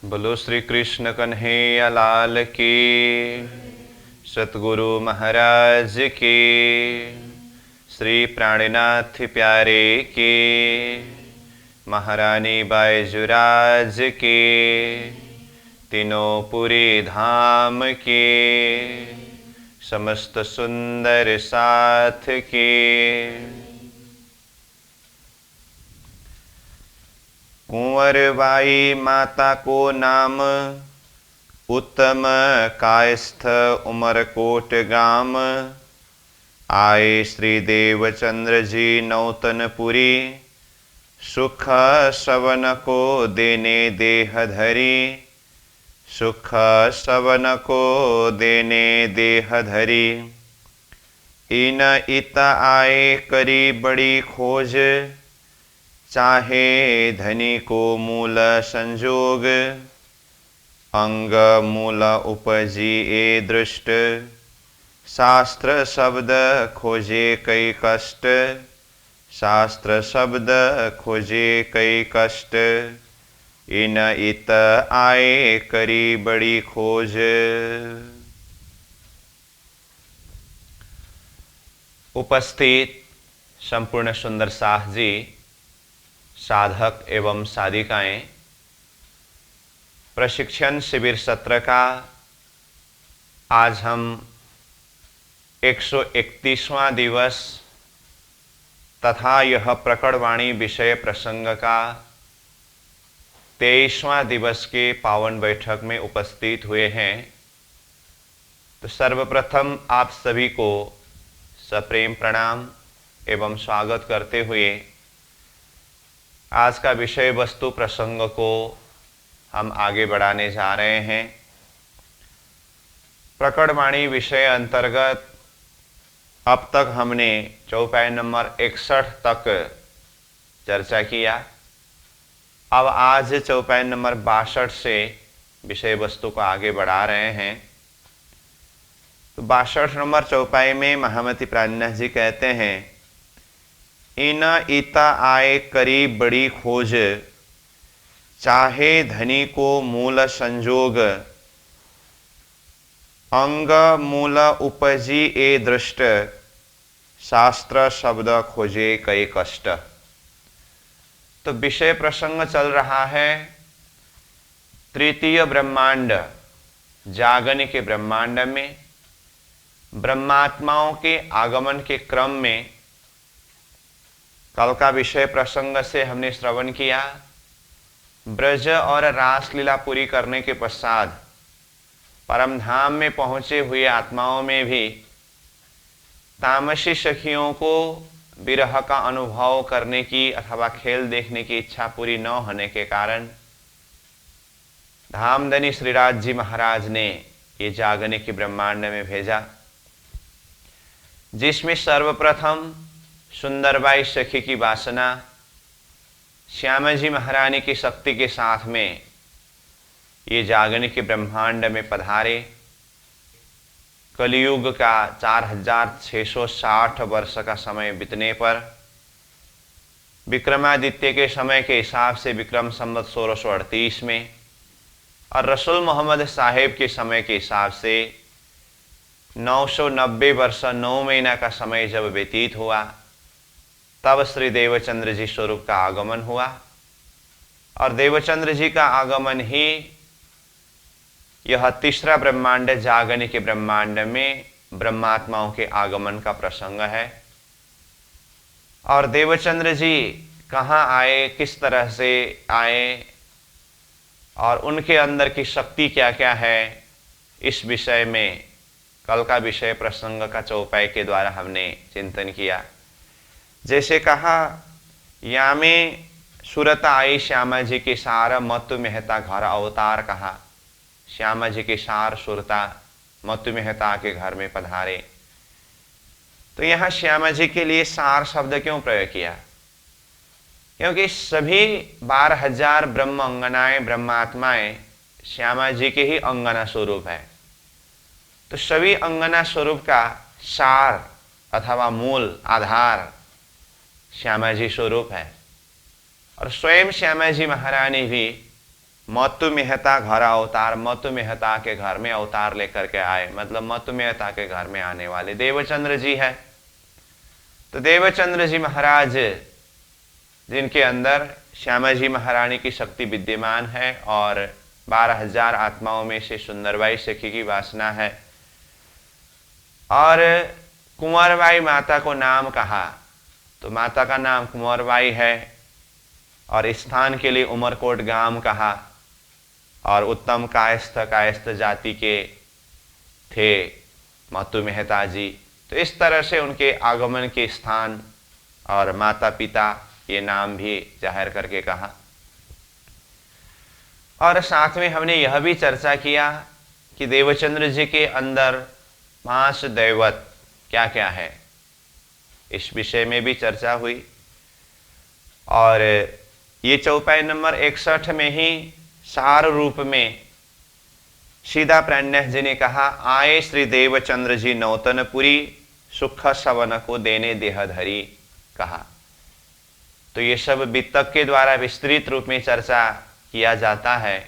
बोलो श्री कृष्ण कन्हैया लाल की, सतगुरु महाराज की, श्री प्राणनाथ प्यारे की, महारानी बायजुराज की, तीनों पुरी धाम की, समस्त सुंदर साथ की। कुंवरबाई माता को नाम, उत्तम कायस्थ उमरकोट गाम। आए श्री देवचंद्र जी नौतनपुरी, सुख सवन को देने देह धरी, सुख सवन को देने देह धरी। इन इत आए करी बड़ी खोज, चाहे धनी को मूल संजोग। अंग मूल उपजी ए दृष्ट, शास्त्र शब्द खोजे कई कष्ट, शास्त्र शब्द खोजे कई कष्ट। इन इत आए करी बड़ी खोज। उपस्थित संपूर्ण सुंदर साह जी, साधक एवं साधिकाएं, प्रशिक्षण शिविर सत्र का आज हम 131वां दिवस तथा यह प्रकटवाणी विषय प्रसंग का 23वां दिवस के पावन बैठक में उपस्थित हुए हैं। तो सर्वप्रथम आप सभी को सप्रेम प्रणाम एवं स्वागत करते हुए आज का विषय वस्तु प्रसंग को हम आगे बढ़ाने जा रहे हैं। प्रकटवाणी विषय अंतर्गत अब तक हमने चौपाई नंबर 61 तक चर्चा किया। अब आज चौपाई नंबर 62 से विषय वस्तु को आगे बढ़ा रहे हैं। तो 62 नंबर चौपाई में महामती प्राणनाथ जी कहते हैं, इन ईता आए करी बड़ी खोज, चाहे धनी को मूल संजोग। अंग मूल उपजी ए दृष्ट, शास्त्र शब्द खोजे कई कष्ट। तो विषय प्रसंग चल रहा है तृतीय ब्रह्मांड जागन के ब्रह्मांड में ब्रह्मात्माओं के आगमन के क्रम में। कल का विषय प्रसंग से हमने श्रवण किया, ब्रज और रासलीला पूरी करने के पश्चात परम धाम में पहुंचे हुए आत्माओं में भी तामसी सखियों को विरह का अनुभव करने की अथवा खेल देखने की इच्छा पूरी न होने के कारण धामधनी श्रीराज जी महाराज ने ये जागने की ब्रह्मांड में भेजा, जिसमें सर्वप्रथम सुंदरबाई सखी की वासना श्यामा जी महारानी की शक्ति के साथ में ये जागने के ब्रह्मांड में पधारे। कलियुग का 4660 वर्ष का समय बीतने पर विक्रमादित्य के समय के हिसाब से विक्रम संवत 1638 में और रसूल मोहम्मद साहेब के समय के हिसाब से 990 वर्ष 9 महीना का समय जब व्यतीत हुआ, तब श्री देवचंद्र जी स्वरूप का आगमन हुआ। और देवचंद्र जी का आगमन ही यह तीसरा ब्रह्मांड जागने के ब्रह्मांड में ब्रह्मात्माओं के आगमन का प्रसंग है। और देवचंद्र जी कहाँ आए, किस तरह से आए और उनके अंदर की शक्ति क्या क्या है, इस विषय में कल का विषय प्रसंग का चौपाई के द्वारा हमने चिंतन किया। जैसे कहा, या में सुरत आई श्यामा जी के सार, मतु मेहता घर अवतार कहा। श्यामा जी के सार सुरता मतु मेहता के घर में पधारे। तो यहाँ श्यामा जी के लिए सार शब्द क्यों प्रयोग किया? क्योंकि सभी 12,000 ब्रह्म अंगनाएं ब्रह्मात्माएं श्यामा जी के ही अंगना स्वरूप है। तो सभी अंगना स्वरूप का सार अथवा मूल आधार श्यामा जी स्वरूप है। और स्वयं श्यामा जी महारानी भी मतु मेहता घर अवतार, मतु मेहता के घर में अवतार लेकर के आए, मतलब मतु मेहता के घर में आने वाले देवचंद्र जी है। तो देवचंद्र जी महाराज जिनके अंदर श्यामा जी महारानी की शक्ति विद्यमान है और 12,000 आत्माओं में से सुंदरबाई सखी की वासना है, और कुंवरबाई माता को नाम कहा तो माता का नाम कुंवरबाई है, और स्थान के लिए उमरकोट गांव कहा, और उत्तम कायस्थ जाति के थे मतु मेहता जी। तो इस तरह से उनके आगमन के स्थान और माता पिता ये नाम भी जाहिर करके कहा। और साथ में हमने यह भी चर्चा किया कि देवचंद्र जी के अंदर 5 दैवत क्या क्या है, इस विषय में भी चर्चा हुई। और ये चौपाई नंबर 61 में ही सार रूप में सीधा प्राण्य जी ने कहा, आए श्री देवचंद्र जी नौतनपुरी, सुख सवन को देने देहधरी कहा। तो ये सब वितक के द्वारा विस्तृत रूप में चर्चा किया जाता है।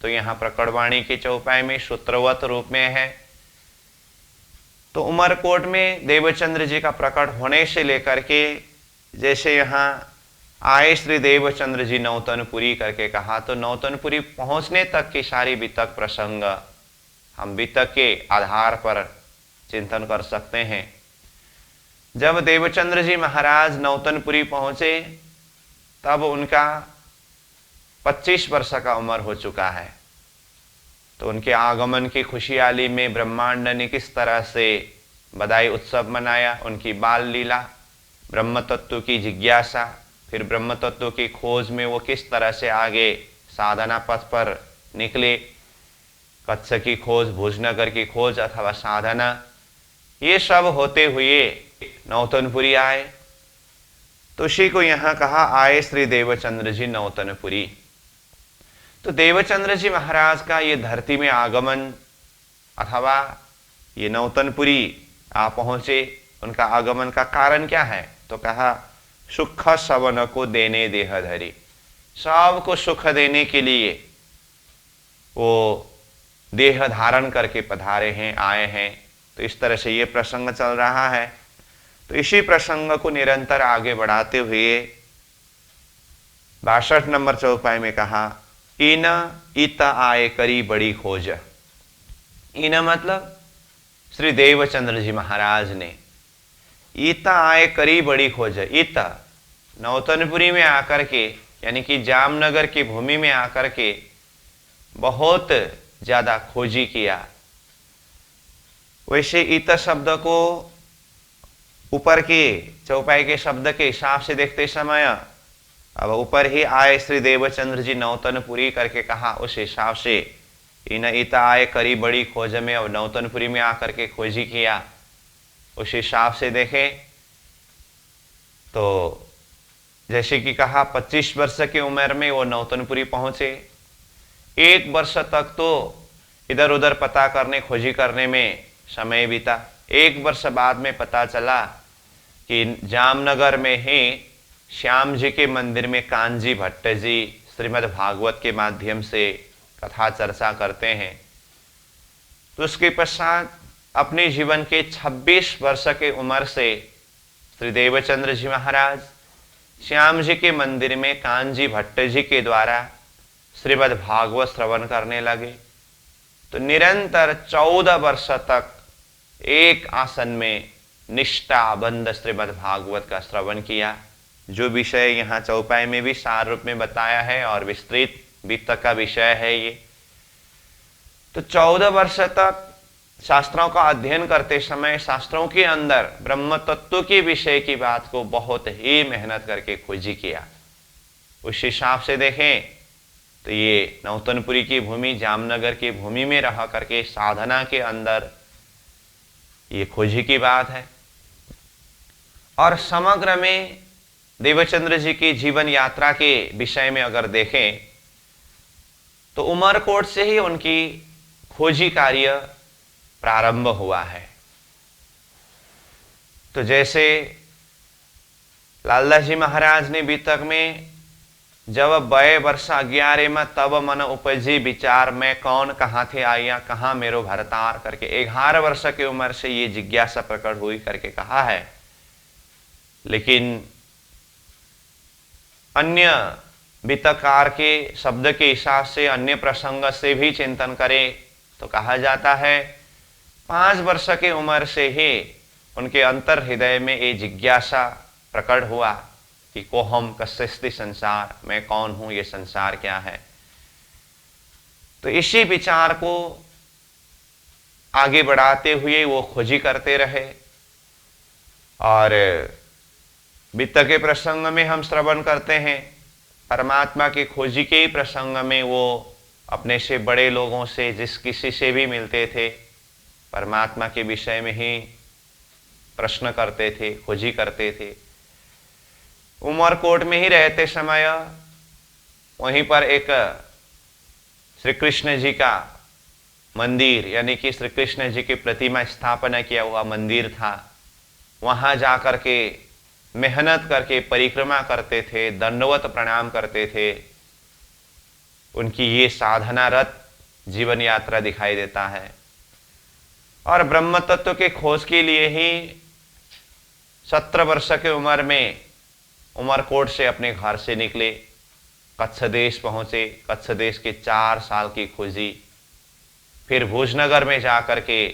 तो यहाँ प्रकटवाणी के चौपाई में सूत्रवत रूप में है। तो उमरकोट में देवचंद्र जी का प्रकट होने से लेकर के, जैसे यहाँ आए श्री देवचंद्र जी नौतनपुरी करके कहा, तो नौतनपुरी पहुंचने तक की सारी वितक प्रसंग हम वितक के आधार पर चिंतन कर सकते हैं। जब देवचंद्र जी महाराज नौतनपुरी पहुंचे तब उनका 25 वर्ष का उम्र हो चुका है। तो उनके आगमन की खुशहाली में ब्रह्मांड ने किस तरह से बधाई उत्सव मनाया, उनकी बाल लीला, ब्रह्म तत्व की जिज्ञासा, फिर ब्रह्म तत्व की खोज में वो किस तरह से आगे साधना पथ पर निकले, कच्छ की खोज, भुजनगर की खोज अथवा साधना, ये सब होते हुए नौतनपुरी आए। तो उसी को यहाँ कहा, आए श्री देवचंद्र जी नौतनपुरी। तो देवचंद्र जी महाराज का ये धरती में आगमन अथवा ये नौतनपुरी आ पहुंचे, उनका आगमन का कारण क्या है? तो कहा, सुख सवन को देने देहधरी, सबको सुख देने के लिए वो देह धारण करके पधारे हैं, आए हैं। तो इस तरह से ये प्रसंग चल रहा है। तो इसी प्रसंग को निरंतर आगे बढ़ाते हुए 62 नंबर चौपाई में कहा, इन इत आए करी बड़ी खोज। इन मतलब श्री देवचंद्र जी महाराज ने, इत आए करी बड़ी खोज, इत नौतनपुरी में आकर के, यानी कि जामनगर की भूमि में आकर के बहुत ज्यादा खोजी किया। वैसे इत शब्द को ऊपर के चौपाई के शब्द के हिसाब से देखते समय, अब ऊपर ही आए श्री देवचंद्र जी नौतनपुरी करके कहा, उस हिसाब से इन इत आए करी बड़ी खोज में अब नौतनपुरी में आकर के खोजी किया। उस हिसाब से देखें तो जैसे कि कहा 25 वर्ष की उम्र में वो नौतनपुरी पहुंचे। 1 वर्ष तक तो इधर उधर पता करने, खोजी करने में समय बीता। 1 वर्ष बाद में पता चला कि जामनगर में ही श्याम जी के मंदिर में कांजी भट्ट जी श्रीमद् भागवत के माध्यम से कथा चर्चा करते हैं। तो उसके पश्चात अपने जीवन के 26 वर्ष के उम्र से श्री देवचंद्र जी महाराज श्याम जी के मंदिर में कांजी भट्ट जी के द्वारा श्रीमद् भागवत श्रवण करने लगे। तो निरंतर 14 वर्ष तक एक आसन में निष्ठाबंध श्रीमद् भागवत का श्रवण किया, जो विषय यहाँ चौपाई में भी सार रूप में बताया है और विस्तृत वित्त का विषय है ये। तो 14 वर्ष तक शास्त्रों का अध्ययन करते समय शास्त्रों के अंदर ब्रह्म तत्व के विषय की बात को बहुत ही मेहनत करके खोजी किया। उस हिसाब से देखें तो ये नौतनपुरी की भूमि, जामनगर की भूमि में रह करके साधना के अंदर ये खोजी की बात है। और समग्र में देवचंद्र जी की जीवन यात्रा के विषय में अगर देखें तो उमरकोट से ही उनकी खोजी कार्य प्रारंभ हुआ है। तो जैसे लालदास जी महाराज ने वितक में जब बय वर्ष 11 में तब मन उपजी विचार, मैं कौन कहाँ थे आया कहाँ मेरो भरतार करके 11 वर्ष की उम्र से ये जिज्ञासा प्रकट हुई करके कहा है। लेकिन अन्य वित्तकार के शब्द के हिसाब से अन्य प्रसंग से भी चिंतन करें तो कहा जाता है 5 वर्ष की उम्र से ही उनके अंतर हृदय में ये जिज्ञासा प्रकट हुआ कि कोहम कस्यस्ति संसार, मैं कौन हूं, ये संसार क्या है। तो इसी विचार को आगे बढ़ाते हुए वो खोजी करते रहे। और वित्त के प्रसंग में हम श्रवण करते हैं, परमात्मा की खोजी के ही प्रसंग में वो अपने से बड़े लोगों से जिस किसी से भी मिलते थे परमात्मा के विषय में ही प्रश्न करते थे, खोजी करते थे। उमरकोट में ही रहते समय वहीं पर एक श्री कृष्ण जी का मंदिर यानी कि श्री कृष्ण जी की प्रतिमा स्थापना किया हुआ मंदिर था। वहां जाकर के मेहनत करके परिक्रमा करते थे, दंडवत प्रणाम करते थे। उनकी ये साधनारत जीवन यात्रा दिखाई देता है। और ब्रह्म तत्व के खोज के लिए ही 17 वर्ष की उम्र में उमरकोट से अपने घर से निकले, कच्छ देश पहुंचे। कच्छ देश के 4 साल की खोजी, फिर भोजनगर में जाकर के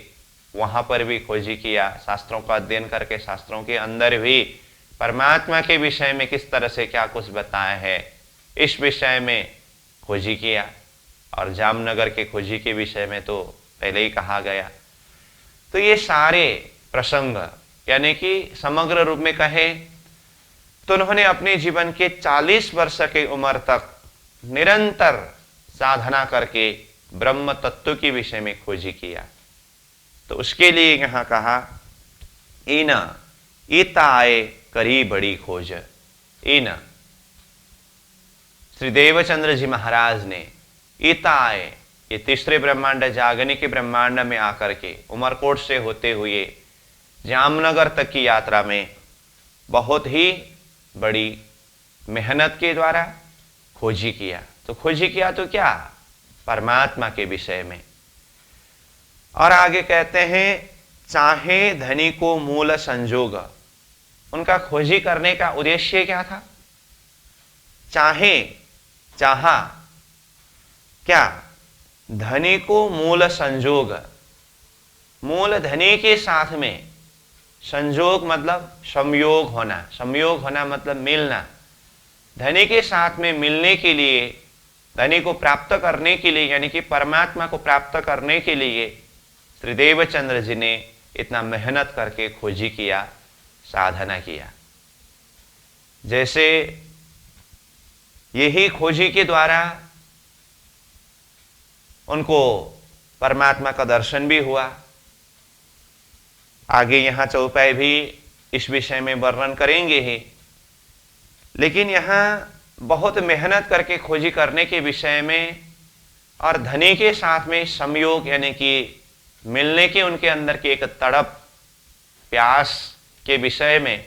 वहां पर भी खोजी किया, शास्त्रों का अध्ययन करके शास्त्रों के अंदर भी परमात्मा के विषय में किस तरह से क्या कुछ बताया है इस विषय में खोजी किया। और जामनगर के खोजी के विषय में तो पहले ही कहा गया। तो ये सारे प्रसंग यानी कि समग्र रूप में कहे तो उन्होंने अपने जीवन के 40 वर्ष की उम्र तक निरंतर साधना करके ब्रह्म तत्व के विषय में खोजी किया। तो उसके लिए यहां कहा इन ईताए करी बड़ी खोज। इन श्री देवचंद्र जी महाराज ने ईताए, ये तीसरे ब्रह्मांड जागने के ब्रह्मांड में आकर के उमरकोट से होते हुए जामनगर तक की यात्रा में बहुत ही बड़ी मेहनत के द्वारा खोजी किया। तो खोजी किया तो क्या, परमात्मा के विषय में। और आगे कहते हैं चाहे धनी को मूल संजोग। उनका खोजी करने का उद्देश्य क्या था? चाहा क्या, धनी को मूल संजोग। मूल धनी के साथ में संजोग मतलब संयोग होना, संयोग होना मतलब मिलना। धनी के साथ में मिलने के लिए, धनी को प्राप्त करने के लिए यानी कि परमात्मा को प्राप्त करने के लिए श्री देवचंद्र जी ने इतना मेहनत करके खोजी किया, साधना किया। जैसे यही खोजी के द्वारा उनको परमात्मा का दर्शन भी हुआ। आगे यहां चौपाई भी इस विषय में वर्णन करेंगे ही, लेकिन यहां बहुत मेहनत करके खोजी करने के विषय में और धनी के साथ में संयोग यानी कि मिलने के उनके अंदर की एक तड़प प्यास के विषय में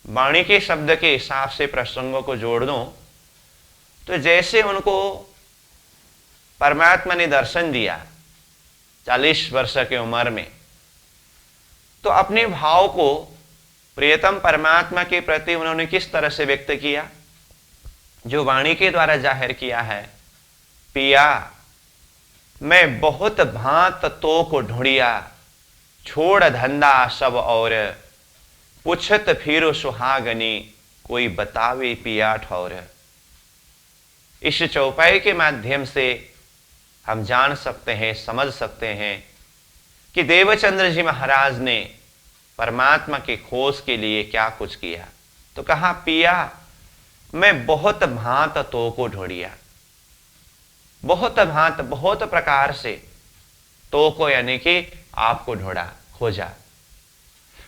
वाणी के शब्द के हिसाब से प्रसंगों को जोड़ दूं तो जैसे उनको परमात्मा ने दर्शन दिया 40 वर्ष की उम्र में, तो अपने भाव को प्रियतम परमात्मा के प्रति उन्होंने किस तरह से व्यक्त किया, जो वाणी के द्वारा जाहिर किया है। पिया मैं बहुत भांत तो को ढूंढिया, छोड़ धंधा सब और, पुछत फिरो सुहागनी, कोई बतावे पिया ठौर। इस चौपाई के माध्यम से हम जान सकते हैं, समझ सकते हैं कि देवचंद्र जी महाराज ने परमात्मा के खोज के लिए क्या कुछ किया। तो कहा पिया मैं बहुत भांत तो को ढूंढिया, बहुत भांत बहुत प्रकार से, तो को यानी कि आपको ढूंढा, खोजा।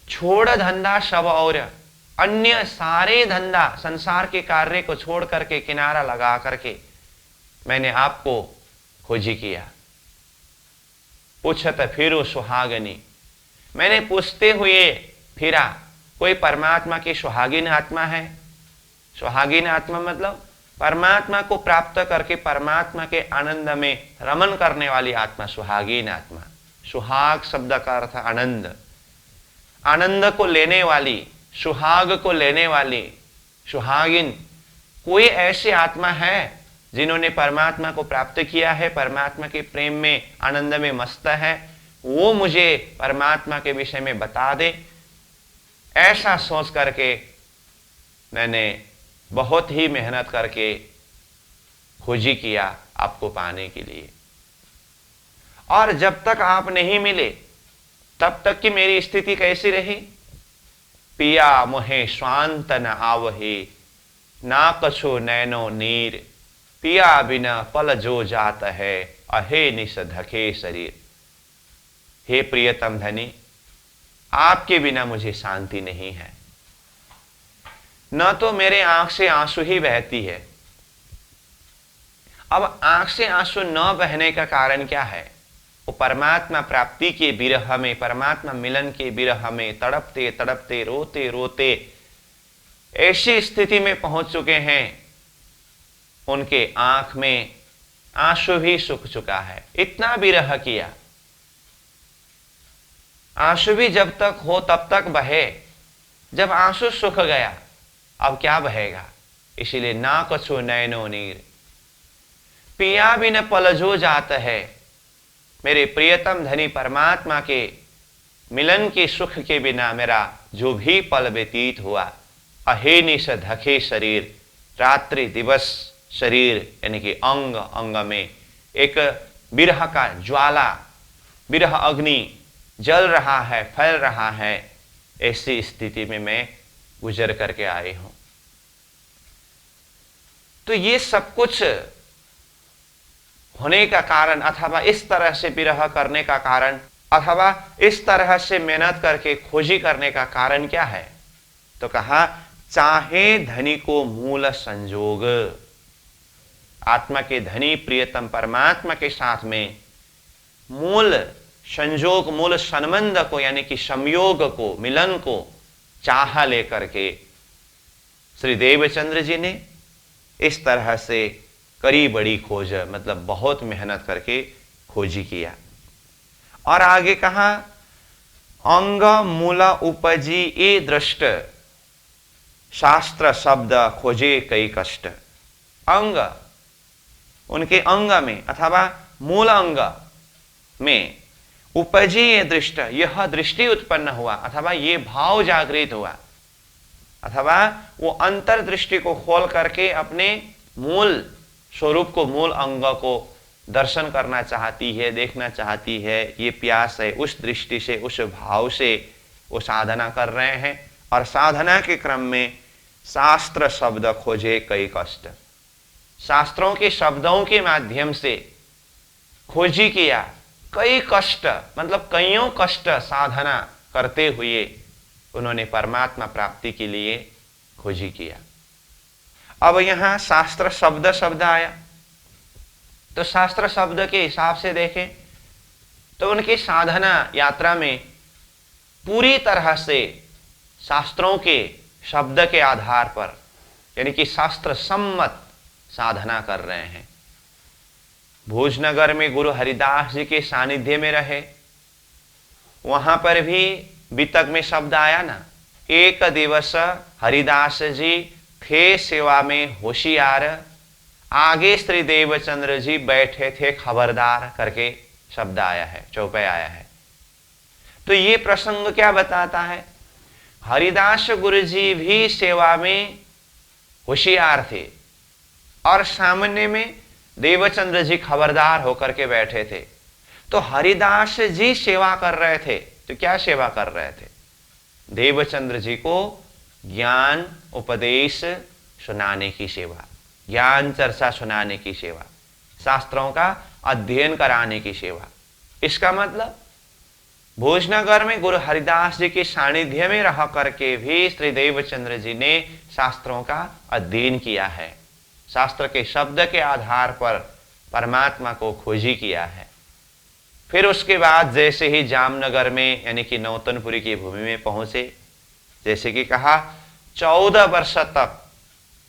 छोड़ धंधा सब और, अन्य सारे धंधा संसार के कार्य को छोड़ करके किनारा लगा करके मैंने आपको खोजी किया। पूछत फिरो सुहागनी, मैंने पूछते हुए फिरा, कोई परमात्मा की सुहागिन आत्मा है। सुहागिन आत्मा मतलब परमात्मा को प्राप्त करके परमात्मा के आनंद में रमन करने वाली आत्मा सुहागीन आत्मा। सुहाग शब्द का अर्थ आनंद, आनंद को लेने वाली, सुहाग को लेने वाली, सुहागिन। कोई ऐसी आत्मा है जिन्होंने परमात्मा को प्राप्त किया है, परमात्मा के प्रेम में आनंद में मस्त है, वो मुझे परमात्मा के विषय में बता दे। ऐसा सोच करके मैंने बहुत ही मेहनत करके खोजी किया आपको पाने के लिए, और जब तक आप नहीं मिले तब तक की मेरी स्थिति कैसी रही? पिया मोहे स्वांत न आवहे, ना कछो नैनो नीर, पिया बिना पल जो जात है, अहे निस धके शरीर। हे प्रियतम धनी, आपके बिना मुझे शांति नहीं है। न तो मेरे आंख से आंसू ही बहती है। अब आंख से आंसू न बहने का कारण क्या है? वो परमात्मा प्राप्ति के विरह में, परमात्मा मिलन के विरह में तड़पते तड़पते, रोते रोते ऐसी स्थिति में पहुंच चुके हैं, उनके आंख में आंसू भी सूख चुका है। इतना विरह किया, आंसू भी जब तक हो तब तक बहे, जब आंसू सूख गया अब क्या बहेगा? इसीलिए ना कछु नैनो नीर, पिया बिन पल जो जात है। मेरे प्रियतम धनी परमात्मा के मिलन के सुख के बिना मेरा जो भी पल व्यतीत हुआ, अहे निस धके शरीर, रात्रि दिवस शरीर यानी कि अंग अंग में एक विरह का ज्वाला, विरह अग्नि जल रहा है, फैल रहा है। ऐसी स्थिति में मैं गुजर करके आए हूं। तो ये सब कुछ होने का कारण, अथवा इस तरह से विरह करने का कारण, अथवा इस तरह से मेहनत करके खोजी करने का कारण क्या है? तो कहा चाहे धनी को मूल संजोग। आत्मा के धनी प्रियतम परमात्मा के साथ में मूल संजोग, मूल संबंध को यानी कि संयोग को, मिलन को चाह लेकर के श्री देवचंद्र जी ने इस तरह से करी बड़ी खोज, मतलब बहुत मेहनत करके खोजी किया। और आगे कहा अंग मूल उपजी ए दृष्ट, शास्त्र शब्द खोजे कई कष्ट। अंग, उनके अंग में अथवा मूल अंग में उपजी ये दृष्ट, यह दृष्टि उत्पन्न हुआ अथवा ये भाव जागृत हुआ, अथवा वो अंतर्दृष्टि को खोल करके अपने मूल स्वरूप को, मूल अंग को दर्शन करना चाहती है, देखना चाहती है। ये प्यास है, उस दृष्टि से, उस भाव से वो साधना कर रहे हैं। और साधना के क्रम में शास्त्र शब्द खोजे कई कष्ट, शास्त्रों के शब्दों के माध्यम से खोजी किया। कई कष्ट मतलब कईयों कष्ट साधना करते हुए उन्होंने परमात्मा प्राप्ति के लिए खोजी किया। अब यहां शास्त्र शब्द आया, तो शास्त्र शब्द के हिसाब से देखें तो उनकी साधना यात्रा में पूरी तरह से शास्त्रों के शब्द के आधार पर यानी कि शास्त्र सम्मत साधना कर रहे हैं। भोजनगर में गुरु हरिदास जी के सानिध्य में रहे, वहां पर भी वितक में शब्द आया ना, एक दिवस हरिदास जी थे सेवा में होशियार, आगे श्री देवचंद्र जी बैठे थे खबरदार करके शब्द आया है, चौपाई आया है। तो ये प्रसंग क्या बताता है? हरिदास गुरु जी भी सेवा में होशियार थे और सामने में देवचंद्र जी खबरदार होकर के बैठे थे। तो हरिदास जी सेवा कर रहे थे, तो क्या सेवा कर रहे थे? देवचंद्र जी को ज्ञान उपदेश सुनाने की सेवा, ज्ञान चर्चा सुनाने की सेवा, शास्त्रों का अध्ययन कराने की सेवा। इसका मतलब भोजनगर में गुरु हरिदास जी के सानिध्य में रह करके भी श्री देवचंद्र जी ने शास्त्रों का अध्ययन किया है, शास्त्र के शब्द के आधार पर परमात्मा को खोजी किया है। फिर उसके बाद जैसे ही जामनगर में यानी कि नौतनपुरी की भूमि में पहुंचे, जैसे कि कहा 14 वर्ष तक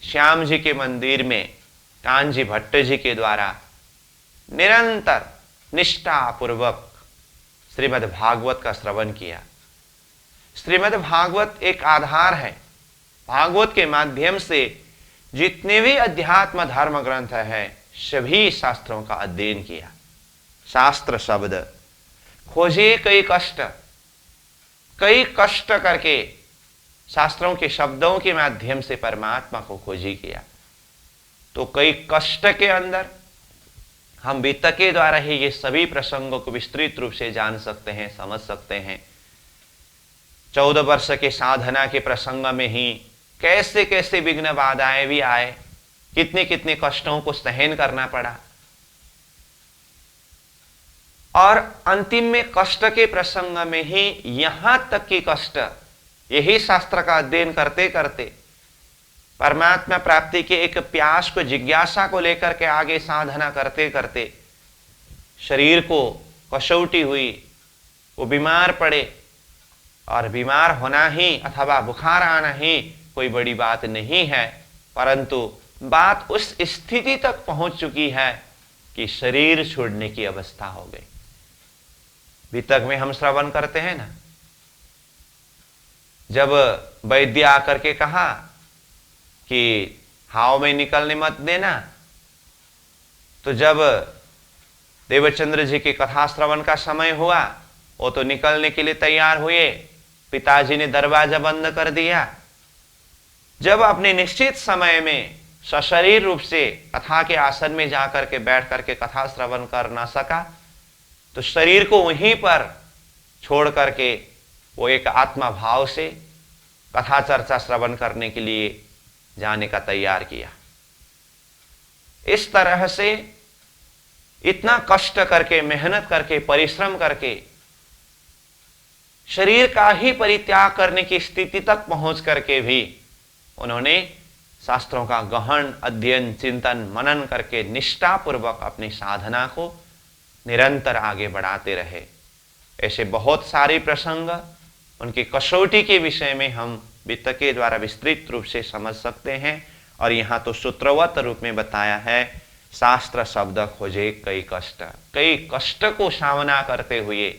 श्याम जी के मंदिर में कांजी भट्ट जी के द्वारा निरंतर निष्ठापूर्वक श्रीमद् भागवत का श्रवण किया। श्रीमद् भागवत एक आधार है। भागवत के माध्यम से जितने भी अध्यात्म धर्म ग्रंथ है सभी शास्त्रों का अध्ययन किया। शास्त्र शब्द खोजे कई कष्ट करके शास्त्रों के शब्दों के माध्यम से परमात्मा को खोजी किया। तो कई कष्ट के अंदर हम वित्त के द्वारा ही ये सभी प्रसंगों को विस्तृत रूप से जान सकते हैं, समझ सकते हैं। 14 वर्ष के साधना के प्रसंग में ही कैसे कैसे विघ्न बाधाएं भी आए, कितने कितने कष्टों को सहन करना पड़ा, और अंतिम में कष्ट के प्रसंग में ही यहां तक कि कष्ट यही शास्त्र का अध्ययन करते करते परमात्मा प्राप्ति के एक प्यास को, जिज्ञासा को लेकर के आगे साधना करते करते शरीर को कसौटी हुई, वो बीमार पड़े। और बीमार होना ही अथवा बुखार आना ही कोई बड़ी बात नहीं है, परंतु बात उस स्थिति तक पहुंच चुकी है कि शरीर छोड़ने की अवस्था हो गई। वितक में हम श्रवण करते हैं ना, जब वैद्य आकर के कहा कि हाव में निकलने मत देना, तो जब देवचंद्र जी की कथा श्रवण का समय हुआ, वो तो निकलने के लिए तैयार हुए, पिताजी ने दरवाजा बंद कर दिया। जब अपने निश्चित समय में सशरीर रूप से कथा के आसन में जाकर के बैठ करके कथा श्रवण कर ना सका, तो शरीर को वहीं पर छोड़ करके वो एक आत्मा भाव से कथा चर्चा श्रवण करने के लिए जाने का तैयार किया। इस तरह से इतना कष्ट करके, मेहनत करके, परिश्रम करके शरीर का ही परित्याग करने की स्थिति तक पहुंच करके भी उन्होंने शास्त्रों का गहन अध्ययन, चिंतन, मनन करके निष्ठापूर्वक अपनी साधना को निरंतर आगे बढ़ाते रहे। ऐसे बहुत सारे प्रसंग, उनकी कसौटी के विषय में हम वित्त के द्वारा विस्तृत रूप से समझ सकते हैं। और यहाँ तो सूत्रवत रूप में बताया है, शास्त्र शब्द खोजे कई कष्ट को सामना करते हुए,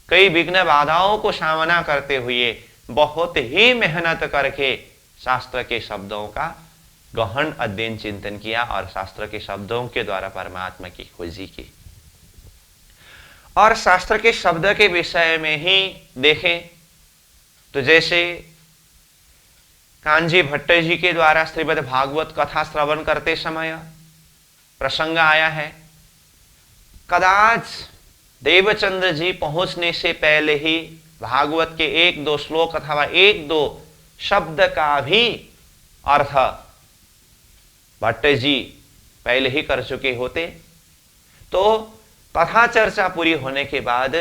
कई विघ्न बाधाओं को सामना करते हुए बहुत ही मेहनत करके शास्त्र के शब्दों का गहन अध्ययन चिंतन किया और शास्त्र के शब्दों के द्वारा परमात्मा की खोजी की। और शास्त्र के शब्द के विषय में ही देखें तो जैसे कांजी भट्ट जी के द्वारा श्रीमद् भागवत कथा श्रवण करते समय प्रसंग आया है, कदाच देवचंद्र जी पहुंचने से पहले ही भागवत के 1-2 श्लोक अथवा 1-2 शब्द का भी अर्थ भट्ट जी पहले ही कर चुके होते। तो कथा चर्चा पूरी होने के बाद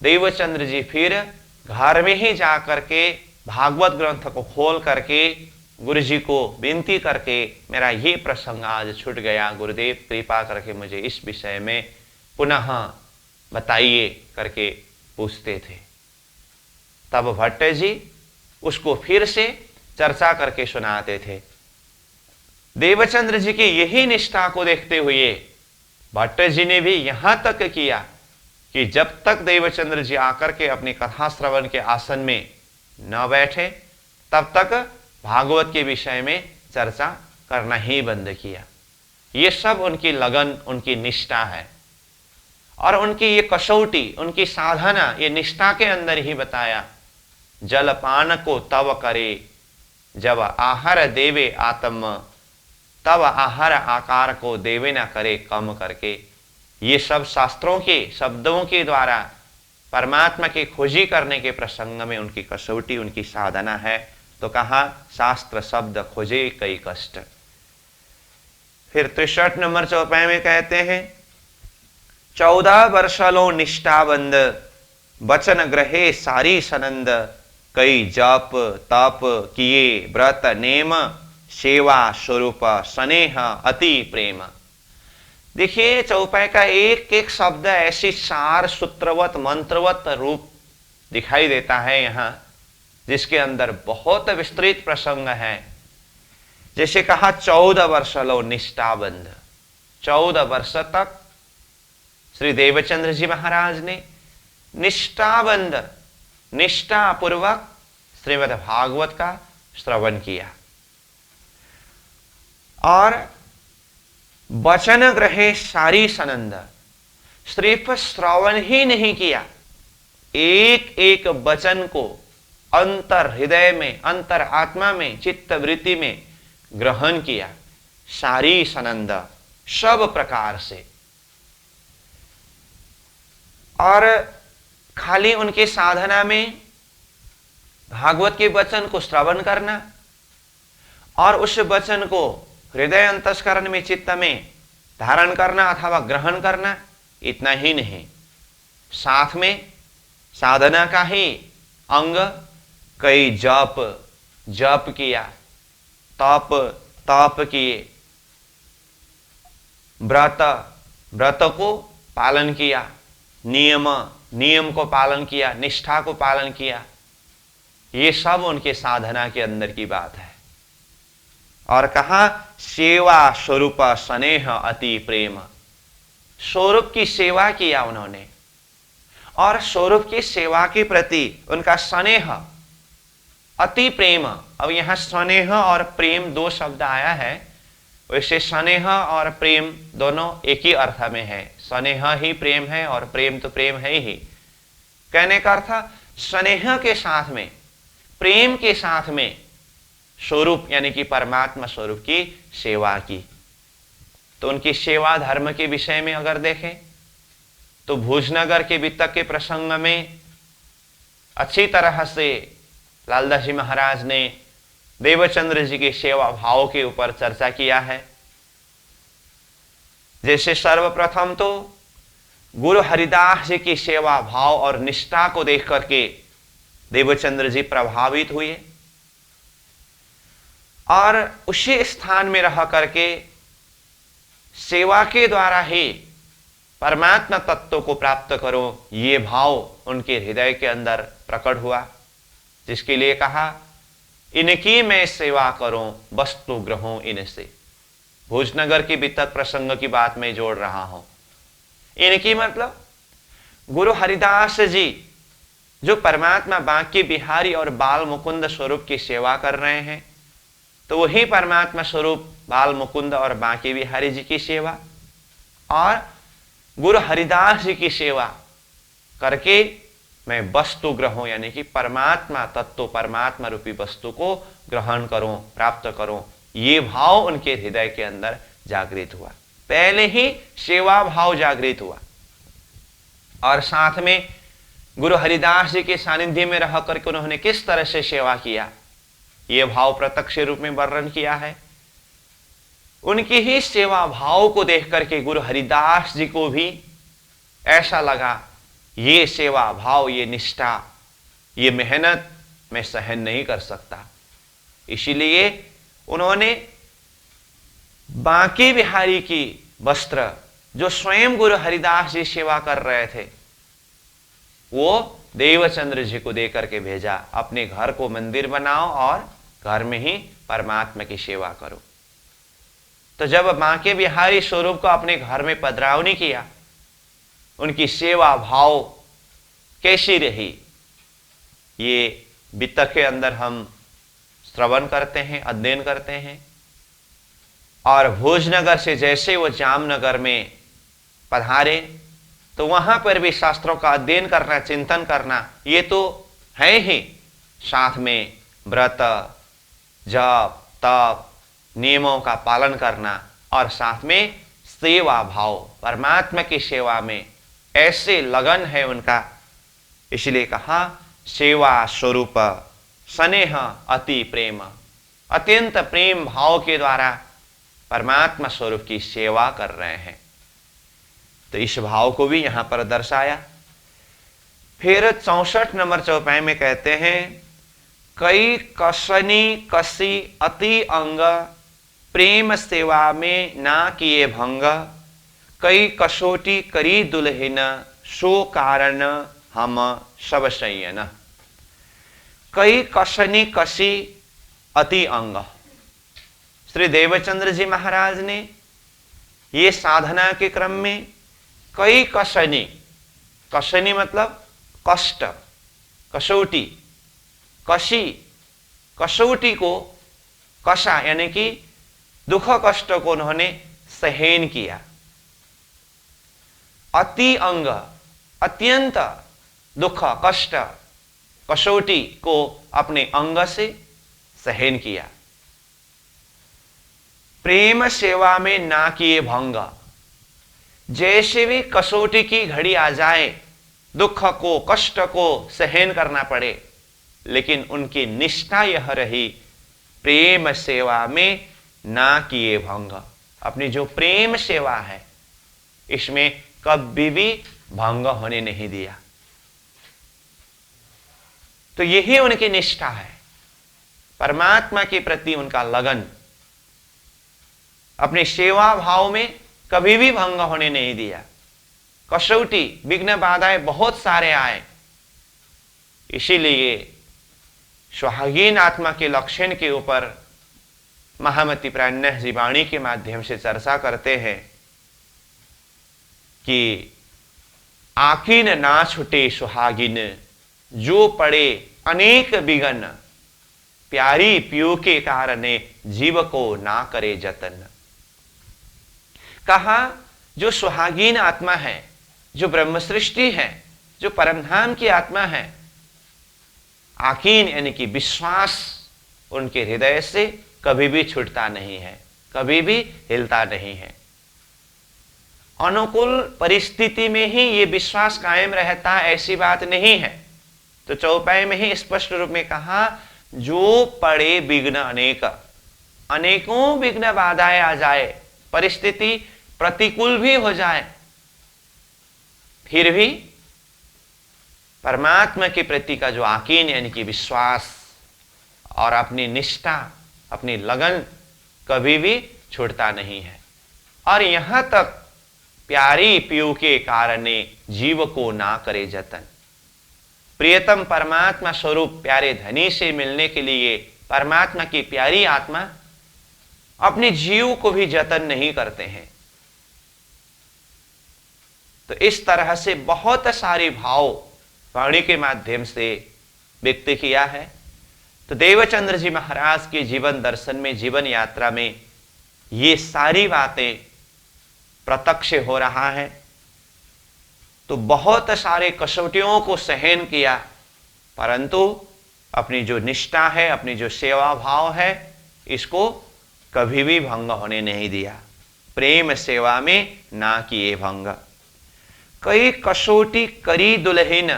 देवचंद्र जी फिर घर में ही जाकर के भागवत ग्रंथ को खोल करके गुरु जी को विनती करके, मेरा ये प्रसंग आज छूट गया, गुरुदेव कृपा करके मुझे इस विषय में पुनः बताइए करके पूछते थे। तब भट्ट जी उसको फिर से चर्चा करके सुनाते थे। देवचंद्र जी की यही निष्ठा को देखते हुए भट्ट जी ने भी यहां तक किया कि जब तक देवचंद्र जी आकर के अपनी कथा श्रवण के आसन में न बैठे, तब तक भागवत के विषय में चर्चा करना ही बंद किया। ये सब उनकी लगन, उनकी निष्ठा है। और उनकी ये कसौटी, उनकी साधना, ये निष्ठा के अंदर ही बताया, जलपान को तव करे जब आहार देवे आत्म, तब आहार आकार को देवे न करे कम करके। ये सब शास्त्रों के शब्दों के द्वारा परमात्मा की खोजी करने के प्रसंग में उनकी कसौटी, उनकी साधना है। तो कहा शास्त्र शब्द खोजे कई कष्ट। फिर 63 नंबर चौपाई में कहते हैं, 14 वर्षलो निष्ठाबंद वचन ग्रहे सारी सनंद, कई जप तप किए व्रत नेम, सेवा स्वरूप स्नेह अति प्रेम। देखिए चौपाई का एक एक शब्द ऐसी सार सूत्रवत मंत्रवत रूप दिखाई देता है यहाँ, जिसके अंदर बहुत विस्तृत प्रसंग है। जैसे कहा 14 वर्ष लो निष्ठाबंध, 14 वर्ष तक श्री देवचंद्र जी महाराज ने निष्ठाबंध, निष्ठा पूर्वक श्रीमद् भागवत का श्रवण किया और वचन ग्रहे सारी सनंद, सिर्फ श्रवण ही नहीं किया, एक एक वचन को अंतर हृदय में, अंतर आत्मा में, चित्त वृत्ति में ग्रहण किया, सारी सनंद, सब प्रकार से। और खाली उनके साधना में भागवत के वचन को श्रवण करना और उस वचन को हृदय अंतस्करण में, चित्त में धारण करना अथवा ग्रहण करना, इतना ही नहीं, साथ में साधना का ही अंग कई जप किया, तप किए, व्रत को पालन किया, नियम को पालन किया, निष्ठा को पालन किया। ये सब उनके साधना के अंदर की बात है। और कहा सेवा स्वरूप स्नेह अति प्रेम, स्वरूप की सेवा किया उन्होंने और स्वरूप की सेवा के प्रति उनका स्नेह, अति प्रेम। अब यहां स्नेह और प्रेम दो शब्द आया है, वैसे स्नेह और प्रेम दोनों एक ही अर्थ में है। स्नेह ही प्रेम है और प्रेम तो प्रेम है ही। कहने का अर्थ स्नेह के साथ में, प्रेम के साथ में स्वरूप यानी कि परमात्मा स्वरूप की सेवा की। तो उनकी सेवा धर्म के विषय में अगर देखें तो भोजनगर के वितक के प्रसंग में अच्छी तरह से लालदास जी महाराज ने देवचंद्र जी के सेवा भाव के ऊपर चर्चा किया है। जैसे सर्वप्रथम तो गुरु हरिदास जी की सेवा भाव और निष्ठा को देख करके देवचंद्र जी प्रभावित हुए और उसी स्थान में रह करके सेवा के द्वारा ही परमात्मा तत्व को प्राप्त करो, ये भाव उनके हृदय के अंदर प्रकट हुआ, जिसके लिए कहा इनकी मैं सेवा करूं, वस्तु ग्रहों इनसे। भोजनगर की वितक प्रसंग की बात मैं जोड़ रहा हूं। इनकी मतलब गुरु हरिदास जी जो परमात्मा बांके बिहारी और बाल मुकुंद स्वरूप की सेवा कर रहे हैं, तो वही परमात्मा स्वरूप बाल मुकुंद और बांके बिहारी जी की सेवा और गुरु हरिदास जी की सेवा करके मैं वस्तु ग्रहों यानी कि परमात्मा तत्व, परमात्मा रूपी वस्तु को ग्रहण करूं, प्राप्त करूं, ये भाव उनके हृदय के अंदर जागृत हुआ। पहले ही सेवा भाव जागृत हुआ और साथ में गुरु हरिदास जी के सानिध्य में रह करके उन्होंने किस तरह से सेवा किया, यह भाव प्रत्यक्ष रूप में वर्णन किया है। उनकी ही सेवा भाव को देख करके गुरु हरिदास जी को भी ऐसा लगा, ये सेवा भाव, ये निष्ठा, ये मेहनत मैं सहन नहीं कर सकता। इसीलिए उन्होंने बांके बिहारी की वस्त्र जो स्वयं गुरु हरिदास जी सेवा कर रहे थे, वो देवचंद्र जी को देकर के भेजा, अपने घर को मंदिर बनाओ और घर में ही परमात्मा की सेवा करो। तो जब बांके बिहारी स्वरूप को अपने घर में पधरावनी किया, उनकी सेवा भाव कैसी रही, ये वितक के अंदर हम श्रवण करते हैं, अध्ययन करते हैं। और भोजनगर से जैसे वो जामनगर में पधारे तो वहां पर भी शास्त्रों का अध्ययन करना, चिंतन करना, ये तो है ही, साथ में व्रत, जप, तप, नियमों का पालन करना और साथ में सेवा भाव, परमात्मा की सेवा में ऐसे लगन है उनका। इसलिए कहा सेवा स्वरूप स्नेह अति प्रेम, अत्यंत प्रेम भाव के द्वारा परमात्मा स्वरूप की सेवा कर रहे हैं। तो इस भाव को भी यहां पर दर्शाया। फिर 64 नंबर चौपाई में कहते हैं कई कसनी कसी अति अंग, प्रेम सेवा में ना किए भंग, कई कसोटी करी दुल्हिन, सो कारण हम सब संयन। कई कसनी कसी अति अंग, श्री देवचंद्र जी महाराज ने ये साधना के क्रम में कई कसनी, कसनी मतलब कष्ट, कसौटी, कशी, कसौटी को कसा यानी कि दुख कष्ट को उन्होंने सहन किया। अति अंग, अत्यंत दुख कष्ट कसौटी को अपने अंग से सहन किया। प्रेम सेवा में ना किए भंग, जैसे भी कसौटी की घड़ी आ जाए, दुख को कष्ट को सहन करना पड़े, लेकिन उनकी निष्ठा यह रही प्रेम सेवा में ना किए भंग। अपनी जो प्रेम सेवा है इसमें कभी भी भंग होने नहीं दिया। तो यही उनकी निष्ठा है, परमात्मा के प्रति उनका लगन, अपनी सेवा भाव में कभी भी भंग होने नहीं दिया। कसौटी, विघ्न बाधाएं बहुत सारे आए, इसीलिए सुहागीन आत्मा के लक्षण के ऊपर महामती प्राज्ञ जी वाणी के माध्यम से चर्चा करते हैं कि आखिन ना छुटे सुहागिन, जो पड़े अनेक बिगन, प्यारी पियो के कारणे जीव को ना करे जतन। कहा जो सुहागीन आत्मा है, जो ब्रह्म सृष्टि है, जो परमधाम की आत्मा है, आकीन यानी कि विश्वास उनके हृदय से कभी भी छूटता नहीं है, कभी भी हिलता नहीं है। अनुकूल परिस्थिति में ही ये विश्वास कायम रहता है ऐसी बात नहीं है। तो चौपाई में ही स्पष्ट रूप में कहा, जो पड़े विघ्न अनेक, अनेकों विघ्न बाधाएं आ जाए, परिस्थिति प्रतिकूल भी हो जाए, फिर भी परमात्मा के प्रति का जो आकीन यानी कि विश्वास और अपनी निष्ठा, अपनी लगन कभी भी छूटता नहीं है। और यहां तक प्यारी पियो के कारणे जीव को ना करे जतन। प्रियतम परमात्मा स्वरूप प्यारे धनी से मिलने के लिए परमात्मा की प्यारी आत्मा अपने जीव को भी जतन नहीं करते हैं। तो इस तरह से बहुत सारे भाव वाणी के माध्यम से व्यक्त किया है। तो देवचंद्र जी महाराज के जीवन दर्शन में, जीवन यात्रा में ये सारी बातें प्रत्यक्ष हो रहा है। तो बहुत सारे कसौटियों को सहन किया, परंतु अपनी जो निष्ठा है, अपनी जो सेवा भाव है, इसको कभी भी भंग होने नहीं दिया। प्रेम सेवा में ना किए भंग। कई कसौटी करी दुल्हीन,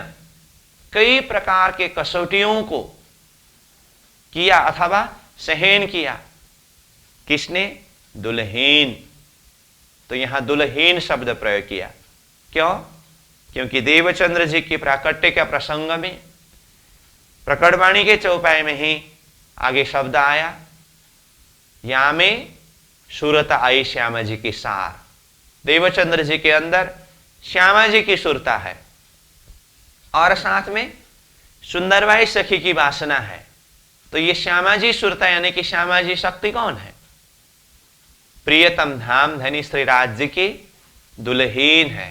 कई प्रकार के कसौटियों को किया अथवा सहन किया। किसने? दुल्हीन। तो यहां दुल्हीन शब्द प्रयोग किया। क्यों? क्योंकि देवचंद्र जी की प्राकट्य के प्रसंग में प्रकटवाणी के चौपाई में ही आगे शब्द आया, यहां में सूरत आई श्यामा जी की सार। देवचंद्र जी के अंदर श्यामा जी की सुरता है और साथ में सुंदरबाई सखी की वासना है। तो ये श्यामा जी सुरता यानी कि श्यामा जी शक्ति कौन है? प्रियतम धाम धनी श्री राज्य की दुल्हीन है।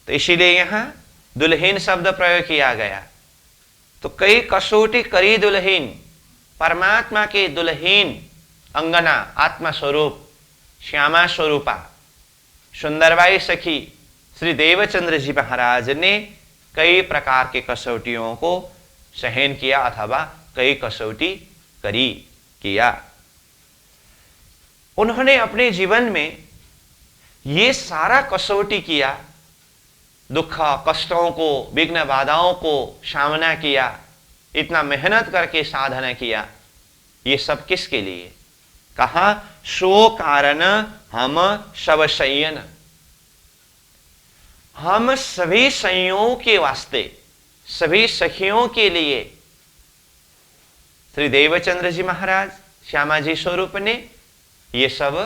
तो इसीलिए यहां दुल्हीन शब्द प्रयोग किया गया। तो कई कसौटी करी दुल्हीन, परमात्मा के दुल्हीन अंगना आत्मा स्वरूप श्यामा स्वरूपा सुंदरबाई सखी श्री देवचंद्र जी महाराज ने कई प्रकार के कसौटियों को सहन किया अथवा कई कसौटी करी किया। उन्होंने अपने जीवन में ये सारा कसौटी किया, दुख कष्टों को, विघ्न बाधाओं को सामना किया, इतना मेहनत करके साधना किया। ये सब किसके लिए? कहा सो कारण हम सब संयन, हम सभी संयों के वास्ते, सभी सखियों के लिए श्री देवचंद्र जी महाराज श्यामा जी स्वरूप ने ये सब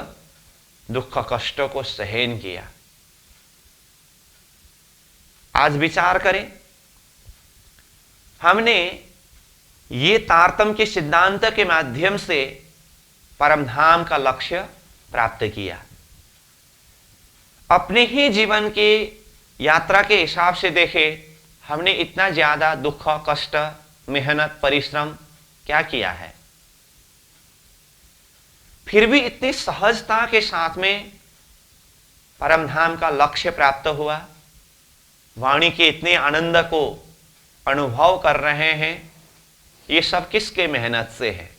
दुख कष्टों को सहन किया। आज विचार करें, हमने ये तारतम्य के सिद्धांत के माध्यम से परमधाम का लक्ष्य प्राप्त किया। अपने ही जीवन की यात्रा के हिसाब से देखे, हमने इतना ज्यादा दुख, कष्ट, मेहनत, परिश्रम क्या किया है, फिर भी इतनी सहजता के साथ में परमधाम का लक्ष्य प्राप्त हुआ। वाणी के इतने आनंद को अनुभव कर रहे हैं, ये सब किसके मेहनत से है?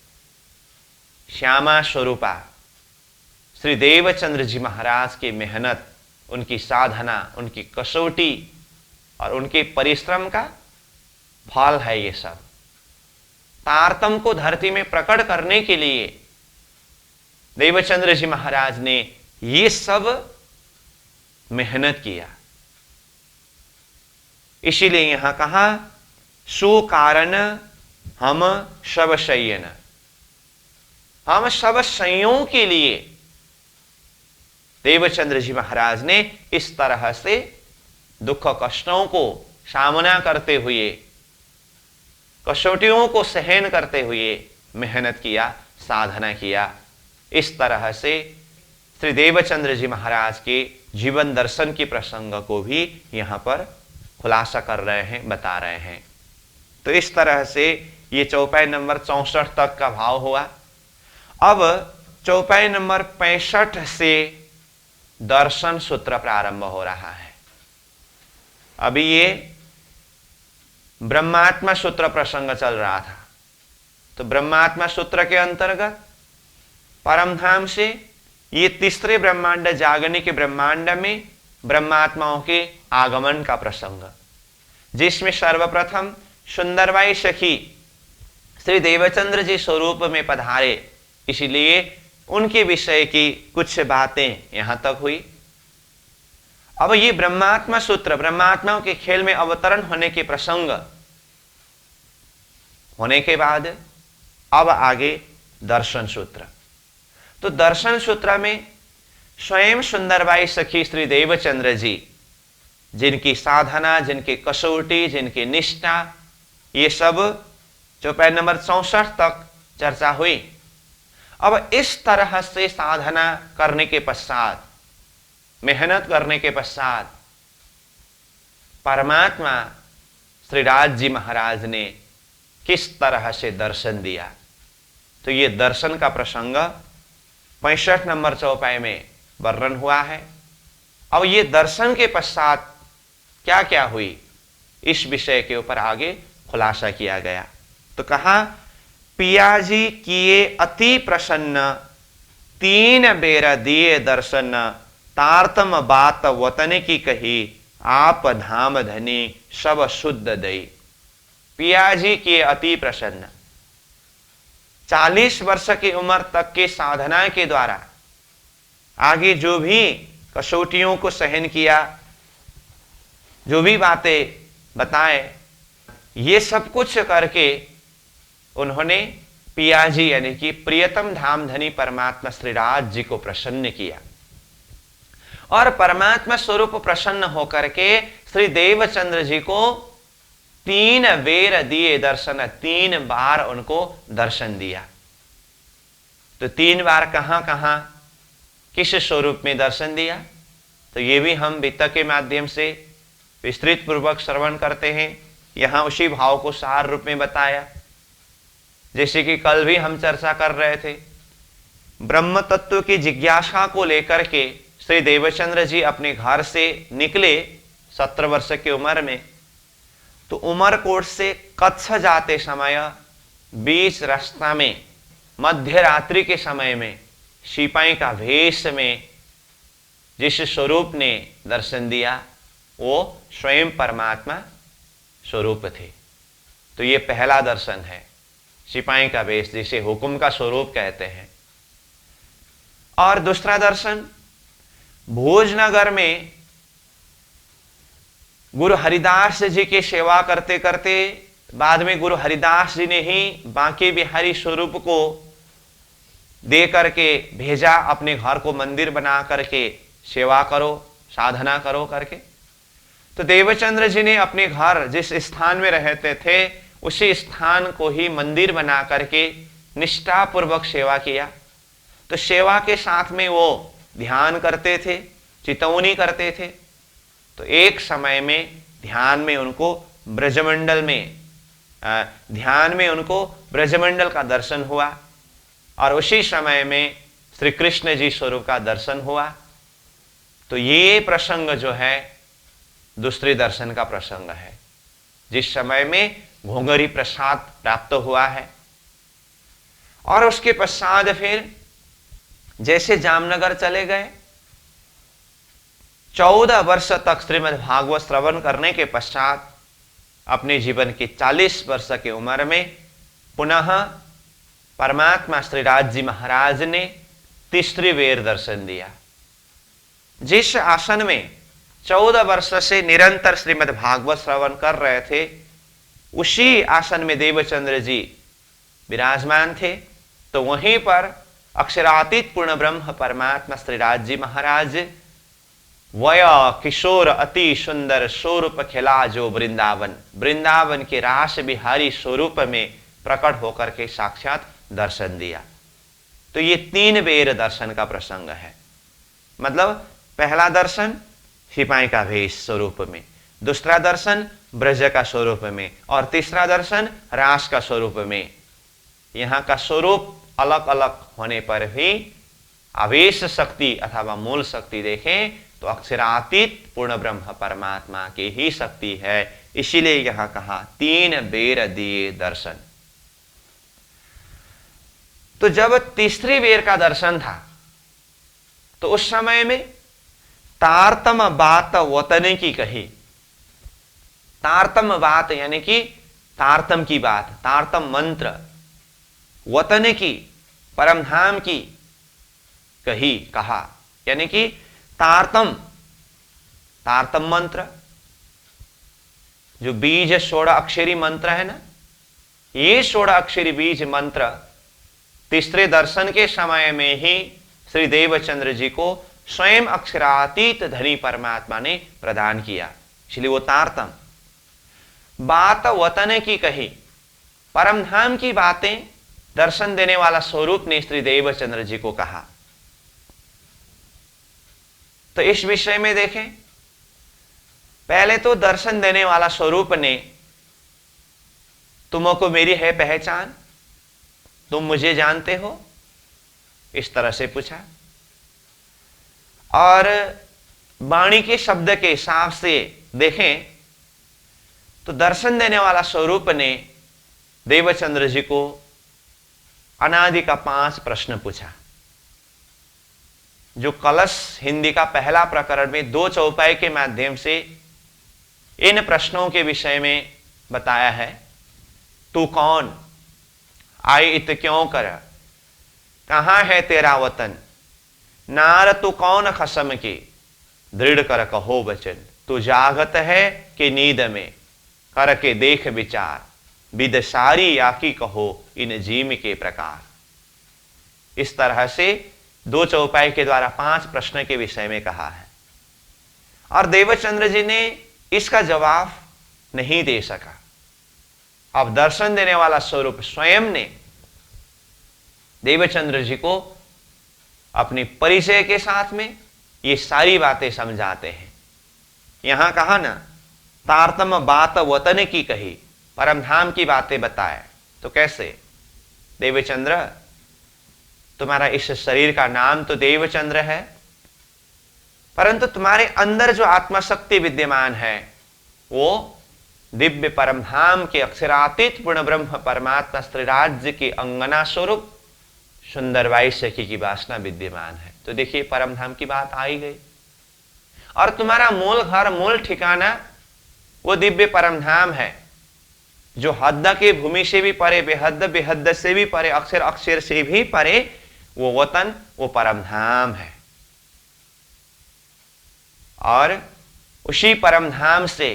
श्यामा स्वरूपा श्री देवचंद्र जी महाराज की मेहनत, उनकी साधना, उनकी कसौटी और उनके परिश्रम का फल है ये सब। तारतम्य को धरती में प्रकट करने के लिए देवचंद्र जी महाराज ने ये सब मेहनत किया। इसीलिए यहां कहा, सो कारण हम सब शय्यन, हम सब संयोग के लिए देवचंद्र जी महाराज ने इस तरह से दुख कष्टों को सामना करते हुए, कसौटियों को सहन करते हुए मेहनत किया, साधना किया। इस तरह से श्री देवचंद्र जी महाराज के जीवन दर्शन के प्रसंग को भी यहां पर खुलासा कर रहे हैं, बता रहे हैं। तो इस तरह से ये चौपाई नंबर 64 तक का भाव हुआ। अब चौपाई नंबर 65 से दर्शन सूत्र प्रारंभ हो रहा है। अभी ये ब्रह्मात्मा सूत्र प्रसंग चल रहा था, तो ब्रह्मात्मा सूत्र के अंतर्गत परमधाम से ये तीसरे ब्रह्मांड जागने के ब्रह्मांड में ब्रह्मात्माओं के आगमन का प्रसंग, जिसमें सर्वप्रथम सुंदरबाई सखी श्री देवचंद्र जी स्वरूप में पधारे, इसलिए उनके विषय की कुछ बातें यहां तक हुई। अब ये ब्रह्मात्मा सूत्र, ब्रह्मात्माओं के खेल में अवतरण होने के प्रसंग होने के बाद अब आगे दर्शन सूत्र। तो दर्शन सूत्र में स्वयं सुंदरबाई सखी श्री देवचंद्र जी, जिनकी साधना, जिनकी कसौटी, जिनकी निष्ठा, ये सब चौपाई नंबर 64 तक चर्चा हुई। अब इस तरह से साधना करने के पश्चात, मेहनत करने के पश्चात परमात्मा श्री राज जी महाराज ने किस तरह से दर्शन दिया, तो ये दर्शन का प्रसंग 65 नंबर चौपाई में वर्णन हुआ है। अब ये दर्शन के पश्चात क्या क्या हुई, इस विषय के ऊपर आगे खुलासा किया गया। तो कहा, पियाजी किए अति प्रसन्न, तीन बेर दिए दर्शन, तारतम बात वतन की कही, आप धाम धनी सब शुद्ध दई। पियाजी किए अति प्रसन्न, 40 वर्ष की उम्र तक की साधना के द्वारा आगे जो भी कसौटियों को सहन किया, जो भी बातें बताए, ये सब कुछ करके उन्होंने पियाजी यानी कि प्रियतम धामधनी परमात्मा श्री राज जी को प्रसन्न किया। और परमात्मा स्वरूप प्रसन्न होकर के श्री देवचंद्र जी को 3 बेर दिए दर्शन, 3 बार उनको दर्शन दिया। तो 3 बार कहां कहां किस स्वरूप में दर्शन दिया, तो ये भी हम वित्त के माध्यम से विस्तृत पूर्वक श्रवण करते हैं। यहां उसी भाव को सार रूप में बताया, जैसे कि कल भी हम चर्चा कर रहे थे। ब्रह्म तत्व की जिज्ञासा को लेकर के श्री देवचंद्र जी अपने घर से निकले 17 वर्ष की उम्र में। तो उमरकोट से कच्छ जाते समय बीच रास्ता में मध्य रात्रि के समय में सिपाही का वेश में जिस स्वरूप ने दर्शन दिया, वो स्वयं परमात्मा स्वरूप थे। तो ये पहला दर्शन है, सिपाही का वेश, जिसे हुक्म का स्वरूप कहते हैं। और दूसरा दर्शन भोजनगर में गुरु हरिदास जी की सेवा करते करते बाद में गुरु हरिदास जी ने ही बांके बिहारी स्वरूप को दे करके भेजा, अपने घर को मंदिर बना करके सेवा करो, साधना करो करके। तो देवचंद्र जी ने अपने घर जिस स्थान में रहते थे उसी स्थान को ही मंदिर बना करके निष्ठापूर्वक सेवा किया। तो सेवा के साथ में वो ध्यान करते थे, चितौनी करते थे। तो एक समय में ध्यान में उनको ब्रजमंडल का दर्शन हुआ और उसी समय में श्री कृष्ण जी स्वरूप का दर्शन हुआ। तो ये प्रसंग जो है दूसरे दर्शन का प्रसंग है, जिस समय में घोंघरी प्रसाद प्राप्त हुआ है। और उसके पश्चात फिर जैसे जामनगर चले गए, 14 वर्ष तक श्रीमद् भागवत श्रवण करने के पश्चात अपने जीवन की 40 वर्ष की उम्र में पुनः परमात्मा श्रीराज जी महाराज ने तीसरी बेर दर्शन दिया। जिस आसन में 14 वर्ष से निरंतर श्रीमद् भागवत श्रवण कर रहे थे, उसी आसन में देवचंद्र जी विराजमान थे। तो वहीं पर अक्षरातीत पूर्ण ब्रह्म परमात्मा श्रीराज जी महाराज वय किशोर अति सुंदर स्वरूप खिला जो वृंदावन के रास बिहारी स्वरूप में प्रकट होकर के साक्षात दर्शन दिया। तो ये 3 बेर दर्शन का प्रसंग है। मतलब पहला दर्शन सिपाही का भेष स्वरूप में, दूसरा दर्शन ब्रज का स्वरूप में, और तीसरा दर्शन रास का स्वरूप में। यहाँ का स्वरूप अलग अलग होने पर भी आवेश शक्ति अथवा मूल शक्ति देखें तो अक्षरातीत पूर्ण ब्रह्म परमात्मा की ही शक्ति है। इसीलिए यहां कहा 3 बेर दिए दर्शन। तो जब तीसरी बेर का दर्शन था तो उस समय में तारतम बात वतन की कही। तारतम बात यानी कि तारतम की बात, तारतम मंत्र, वतन की परमधाम की कहा, यानी कि तारतम मंत्र जो बीज 16 अक्षरी मंत्र है ना, ये 16 अक्षरी बीज मंत्र तीसरे दर्शन के समय में ही श्री देवचंद्र जी को स्वयं अक्षरातीत धनी परमात्मा ने प्रदान किया, इसलिए वो तारतम। बात वतन की कही, परमधाम की बातें दर्शन देने वाला स्वरूप ने श्री देवचंद्र जी को कहा। तो इस विषय में देखें, पहले तो दर्शन देने वाला स्वरूप ने तुमको मेरी है पहचान, तुम मुझे जानते हो, इस तरह से पूछा। और वाणी के शब्द के हिसाब से देखें तो दर्शन देने वाला स्वरूप ने देवचंद्र जी को अनादि का 5 प्रश्न पूछा, जो कलश हिंदी का पहला प्रकरण में 2 चौपाई के माध्यम से इन प्रश्नों के विषय में बताया है। तू कौन, आई इत क्यों कर, कहां है तेरा वतन, नार तू कौन खसम की, दृढ़ कर कहो वचन, तू जागत है कि नींद में, करके देख विचार, विद सारी आकी कहो इन जीम के प्रकार। इस तरह से 2 चौपाई के द्वारा 5 प्रश्न के विषय में कहा है। और देवचंद्र जी ने इसका जवाब नहीं दे सका। अब दर्शन देने वाला स्वरूप स्वयं ने देवचंद्र जी को अपने परिचय के साथ में ये सारी बातें समझाते हैं। यहां कहा ना, तारतम बात वतन की कही, परमधाम की बातें बताए। तो कैसे? देवचंद्र, तुम्हारा इस शरीर का नाम तो देवचंद्र है, परंतु तुम्हारे अंदर जो आत्मशक्ति विद्यमान है वो दिव्य परमधाम के अक्षरातीत पूर्ण ब्रह्म परमात्मा श्रीराज्य की अंगना स्वरूप सुंदर बाई सखी की वासना विद्यमान है। तो देखिए परमधाम की बात आ ही गई। और तुम्हारा मूल घर, मूल ठिकाना वो दिव्य परमधाम है, जो हद के भूमि से भी परे, बेहद बेहद से भी परे, अक्षर अक्षर से भी परे वो वतन, वो परमधाम है। और उसी परमधाम से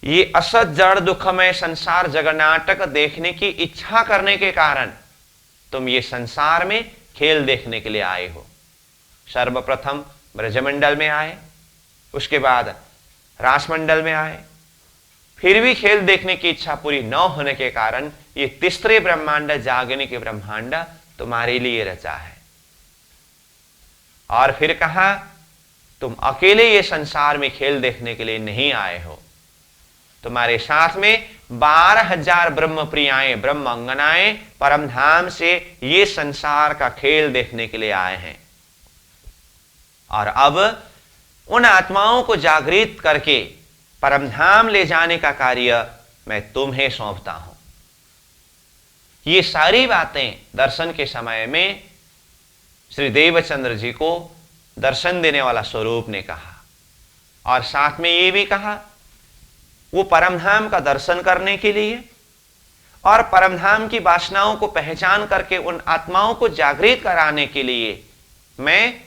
ये असत जड़ दुखमय संसार जगन्नाटक देखने की इच्छा करने के कारण तुम ये संसार में खेल देखने के लिए आए हो। सर्वप्रथम ब्रजमंडल में आए, उसके बाद रासमंडल में आए, फिर भी खेल देखने की इच्छा पूरी न होने के कारण ये तीसरे ब्रह्मांड, जागने के ब्रह्मांड तुम्हारे लिए रचा है। और फिर कहा, तुम अकेले ये संसार में खेल देखने के लिए नहीं आए हो, तुम्हारे साथ में 12,000 ब्रह्म प्रियाएं, ब्रह्म अंगनाएं परमधाम से ये संसार का खेल देखने के लिए आए हैं। और अब उन आत्माओं को जागृत करके परमधाम ले जाने का कार्य मैं तुम्हें सौंपता हूं। ये सारी बातें दर्शन के समय में श्री देवचंद्र जी को दर्शन देने वाला स्वरूप ने कहा। और साथ में ये भी कहा, वो परमधाम का दर्शन करने के लिए और परमधाम की वासनाओं को पहचान करके उन आत्माओं को जागृत कराने के लिए मैं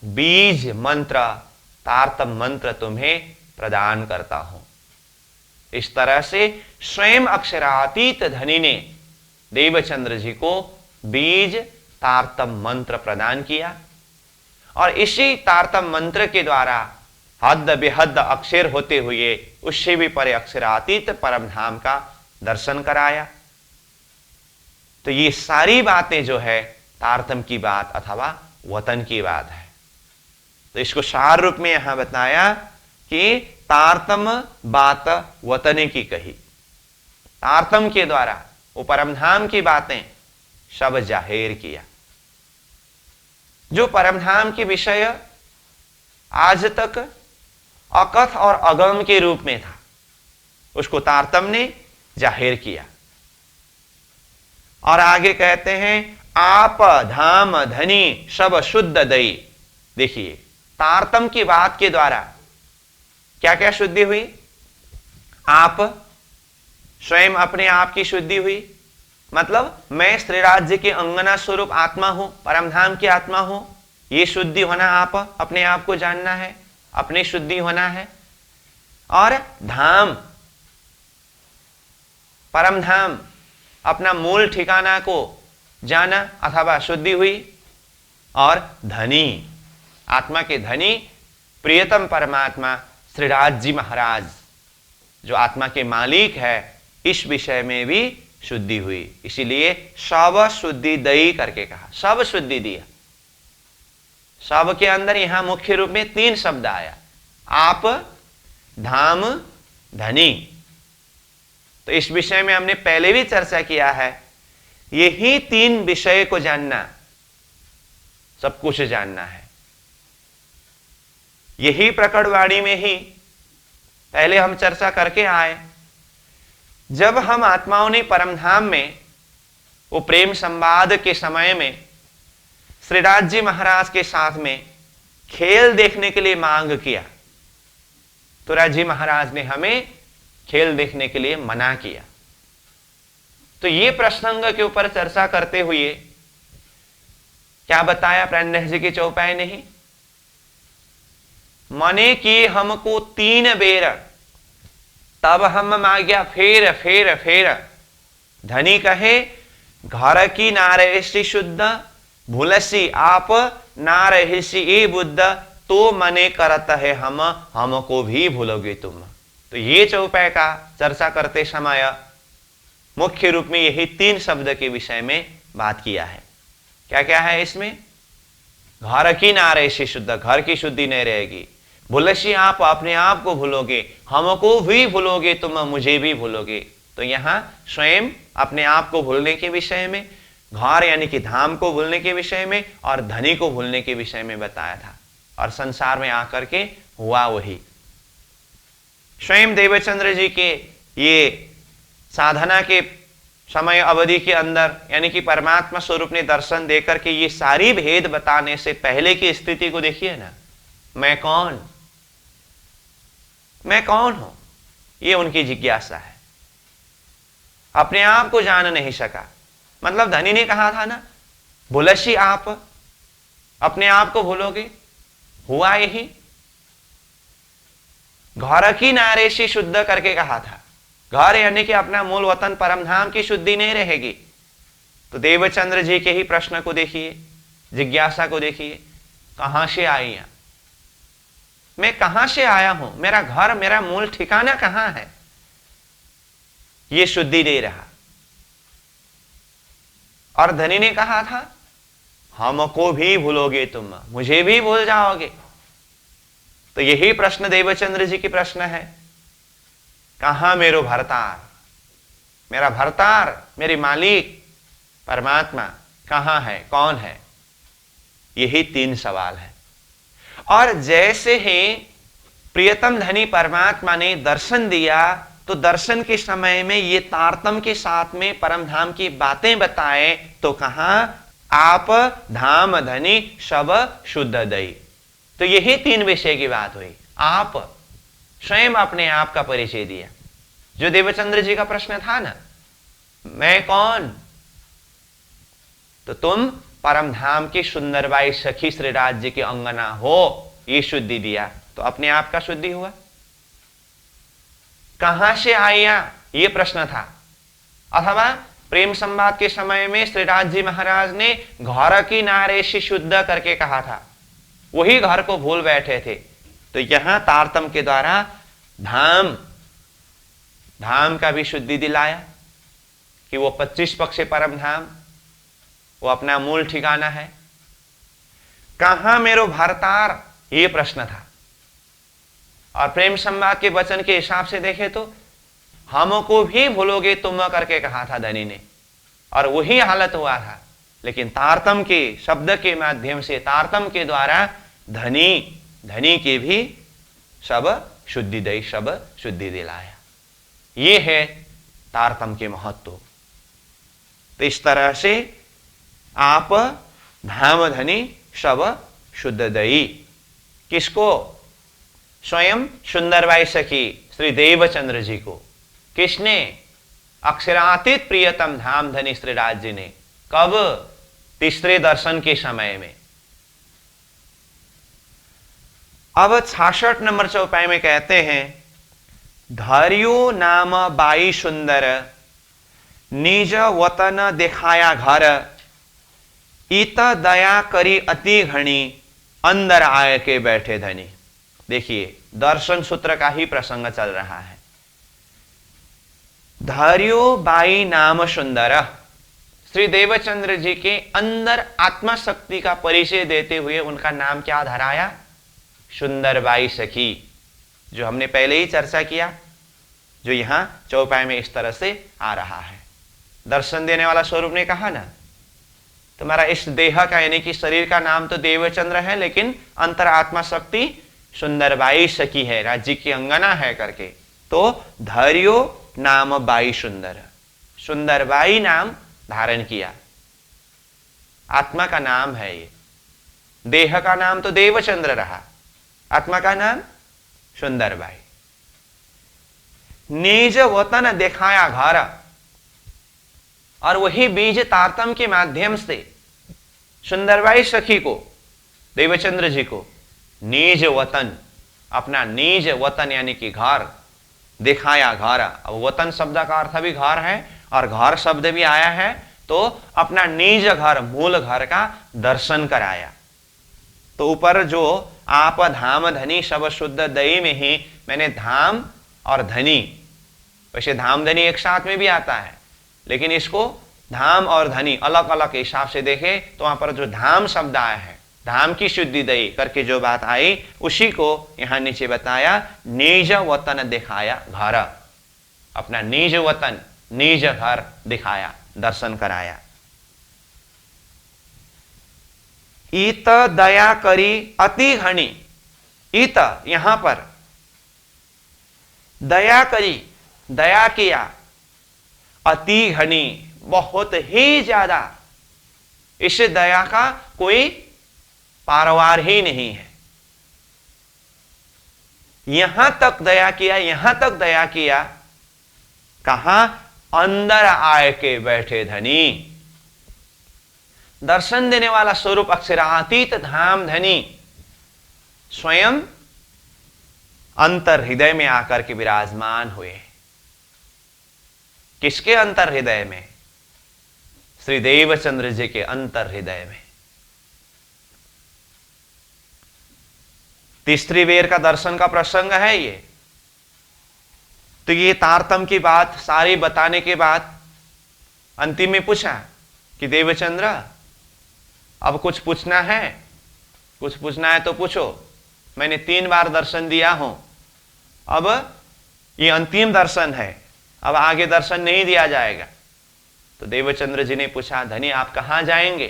बीज मंत्र, तारतम मंत्र तुम्हें प्रदान करता हूं। इस तरह से स्वयं अक्षरातीत धनी ने देवचंद्र जी को बीज तारतम मंत्र प्रदान किया और इसी तारतम मंत्र के द्वारा हद बेहद अक्षर होते हुए उससे भी परे अक्षरातीत परमधाम का दर्शन कराया। तो ये सारी बातें जो है तारतम की बात अथवा वतन की बात है। तो इसको सार रूप में यहां बताया कि तारतम बात वतने की कही। तारतम के द्वारा वो परमधाम की बातें सब जाहिर किया। जो परमधाम के विषय आज तक अकथ और अगम के रूप में था, उसको तारतम ने जाहिर किया। और आगे कहते हैं, आप धाम धनी सब शुद्ध दई। देखिए, तारतम की बात के द्वारा क्या क्या शुद्धि हुई? आप स्वयं अपने आप की शुद्धि हुई, मतलब मैं श्री राज्य के अंगना स्वरूप आत्मा हूं, परमधाम की आत्मा हूं। ये शुद्धि होना, आप अपने आप को जानना है, अपनी शुद्धि होना है। और धाम, परमधाम, अपना मूल ठिकाना को जाना अथवा शुद्धि हुई। और धनी, आत्मा के धनी प्रियतम परमात्मा श्रीराज जी महाराज जो आत्मा के मालिक है, इस विषय में भी शुद्धि हुई। इसीलिए सब शुद्धि दई करके कहा, सब शुद्धि दिया। सब के अंदर यहां मुख्य रूप में 3 शब्द आया, आप, धाम, धनी। तो इस विषय में हमने पहले भी चर्चा किया है। यही 3 विषय को जानना, सब कुछ जानना है। यही प्रकटवाणी में ही पहले हम चर्चा करके आए। जब हम आत्माओं ने परमधाम में वो प्रेम संवाद के समय में श्रीराज जी महाराज के साथ में खेल देखने के लिए मांग किया, तो राज जी महाराज ने हमें खेल देखने के लिए मना किया। तो ये प्रसंग के ऊपर चर्चा करते हुए क्या बताया प्राणनाथ जी की चौपाई ने ही, मने कि हमको 3 बेर, तब हम मांग्या फेर फेर फेर। धनी कहे, घर की नारहिसी शुद्ध, भूलसी आप नारहिसी ए बुद्ध, तो मने करत है हम, हमको भी भूलोगे तुम। तो ये चौपाई का चर्चा करते समय मुख्य रूप में यही 3 शब्द के विषय में बात किया है। क्या क्या है इसमें? घर की नारहिसी शुद्ध, घर की शुद्धि नहीं रहेगी। भूलसी आप, अपने आप को भूलोगे, हमको भी भूलोगे तुम, मुझे भी भूलोगे। तो यहां स्वयं अपने आप को भूलने के विषय में, घर यानी कि धाम को भूलने के विषय में और धनी को भूलने के विषय में बताया था। और संसार में आकर के हुआ वही। स्वयं देवचंद्र जी के ये साधना के समय अवधि के अंदर यानी कि परमात्मा स्वरूप ने दर्शन देकर के ये सारी भेद बताने से पहले की स्थिति को देखिए ना। मैं कौन, मैं कौन हूं, ये उनकी जिज्ञासा है। अपने आप को जान नहीं सका। मतलब धनी ने कहा था ना, भूलसी आप, अपने आप को भूलोगे। हुआ यही। घर की नारेशी शुद्ध करके कहा था। घर यानी कि अपना मूल वतन परमधाम की शुद्धि नहीं रहेगी। तो देवचंद्र जी के ही प्रश्न को देखिए, जिज्ञासा को देखिए, कहां से आई हैं। मैं कहां से आया हूं, मेरा घर, मेरा मूल ठिकाना कहां है, ये शुद्धि दे रहा। और धनी ने कहा था, हमको भी भूलोगे तुम, मुझे भी भूल जाओगे। तो यही प्रश्न देवचंद्र जी की प्रश्न है, कहां मेरो भरतार, मेरा भरतार, मेरी मालिक परमात्मा कहां है, कौन है? यही 3 सवाल है। और जैसे ही प्रियतम धनी परमात्मा ने दर्शन दिया, तो दर्शन के समय में ये तारतम के साथ में परम धाम की बातें बताए, तो कहा आप धाम धनी सब शुद्ध दई। तो यही 3 विषय की बात हुई। आप स्वयं अपने आप का परिचय दिया। जो देवचंद्र जी का प्रश्न था ना, मैं कौन, तो तुम परम धाम की सुंदरबाई सखी श्री राज्य की अंगना हो, ये शुद्धि दिया। तो अपने आप का शुद्धि हुआ। कहां से आया, ये प्रश्न था। अथवा प्रेम संवाद के समय में श्रीराज जी महाराज ने घर की नारे से शुद्ध करके कहा था, वही घर को भूल बैठे थे। तो यहां तारतम के द्वारा धाम का भी शुद्धि दिलाया कि वो 25 पक्ष परम धाम, वो अपना मूल ठिकाना है। कहां मेरो भरतार, ये प्रश्न था। और प्रेम संवाद के वचन के हिसाब से देखे तो हमको भी भूलोगे तुम करके कहा था धनी ने, और वही हालत हुआ था। लेकिन तारतम के शब्द के माध्यम से, तारतम के द्वारा धनी के भी सब शुद्धि दई, सब शुद्धि दिलाया। ये है तारतम के महत्व। तो इस तरह से आप धाम धनी सब शुद्ध दई, किसको? स्वयं सुंदरबाई सखी श्री देवचंद्र जी को। किसने? अक्षरातीत प्रियतम धाम धनी श्री राज जी ने। कब? तीसरे दर्शन के समय में। अब 66 नंबर चौपाई में कहते हैं, धर्यो नाम बाई सुंदर, निज वतन दिखाया घर, इत दया करी अति घनी, अंदर आए के बैठे धनी। देखिए, दर्शन सूत्र का ही प्रसंग चल रहा है। धर्यो बाई नाम सुंदर, श्री देवचंद्र जी के अंदर आत्मा शक्ति का परिचय देते हुए उनका नाम क्या धराया? सुंदरबाई सखी, जो हमने पहले ही चर्चा किया, जो यहां चौपाई में इस तरह से आ रहा है। दर्शन देने वाला स्वरूप ने कहा ना, तुम्हारा इस देह का यानी कि शरीर का नाम तो देवचंद्र है, लेकिन अंतर आत्मा शक्ति सुंदरबाई सखी है, राज्य की अंगना है करके। तो धर्यो नाम बाई सुंदर, सुंदरबाई नाम धारण किया। आत्मा का नाम है ये। देह का नाम तो देवचंद्र रहा, आत्मा का नाम सुंदरबाई। निज वतन दिखाया घर, और वही बीज तारतम के माध्यम से सुंदरबाई सखी को, देवचंद्र जी को निज वतन, अपना निज वतन यानी कि घर दिखाया। घर, अब वतन शब्द का अर्थ भी घर है और घर शब्द भी आया है, तो अपना निज घर, मूल घर का दर्शन कराया। तो ऊपर जो आप धाम धनी सब शुद्ध दई में ही मैंने धाम और धनी, वैसे धाम धनी एक साथ में भी आता है, लेकिन इसको धाम और धनी अलग अलग हिसाब से देखे तो वहां पर जो धाम शब्द आया है, धाम की शुद्धि दई करके जो बात आई, उसी को यहां नीचे बताया, निज वतन दिखाया घर, अपना निज वतन, निज घर दिखाया, दर्शन कराया। इत दया करी अति घनी, इत यहां पर दया करी, दया किया, अति घनी, बहुत ही ज्यादा। इस दया का कोई पारवार ही नहीं है। यहां तक दया किया, यहां तक दया किया, कहा? अंदर आए के बैठे धनी। दर्शन देने वाला स्वरूप अक्षरातीत धाम धनी स्वयं अंतर हृदय में आकर के विराजमान हुए। किसके अंतर हृदय में? श्री देवचंद्र जी के अंतर हृदय में। तीसरी बेर का दर्शन का प्रसंग है ये। तो ये तारतम की बात सारी बताने के बाद अंतिम में पूछा कि देवचंद्र अब कुछ पूछना है? कुछ पूछना है तो पूछो, मैंने 3 बार दर्शन दिया हूं, अब ये अंतिम दर्शन है, अब आगे दर्शन नहीं दिया जाएगा। तो देवचंद्र जी ने पूछा, धनी आप कहां जाएंगे?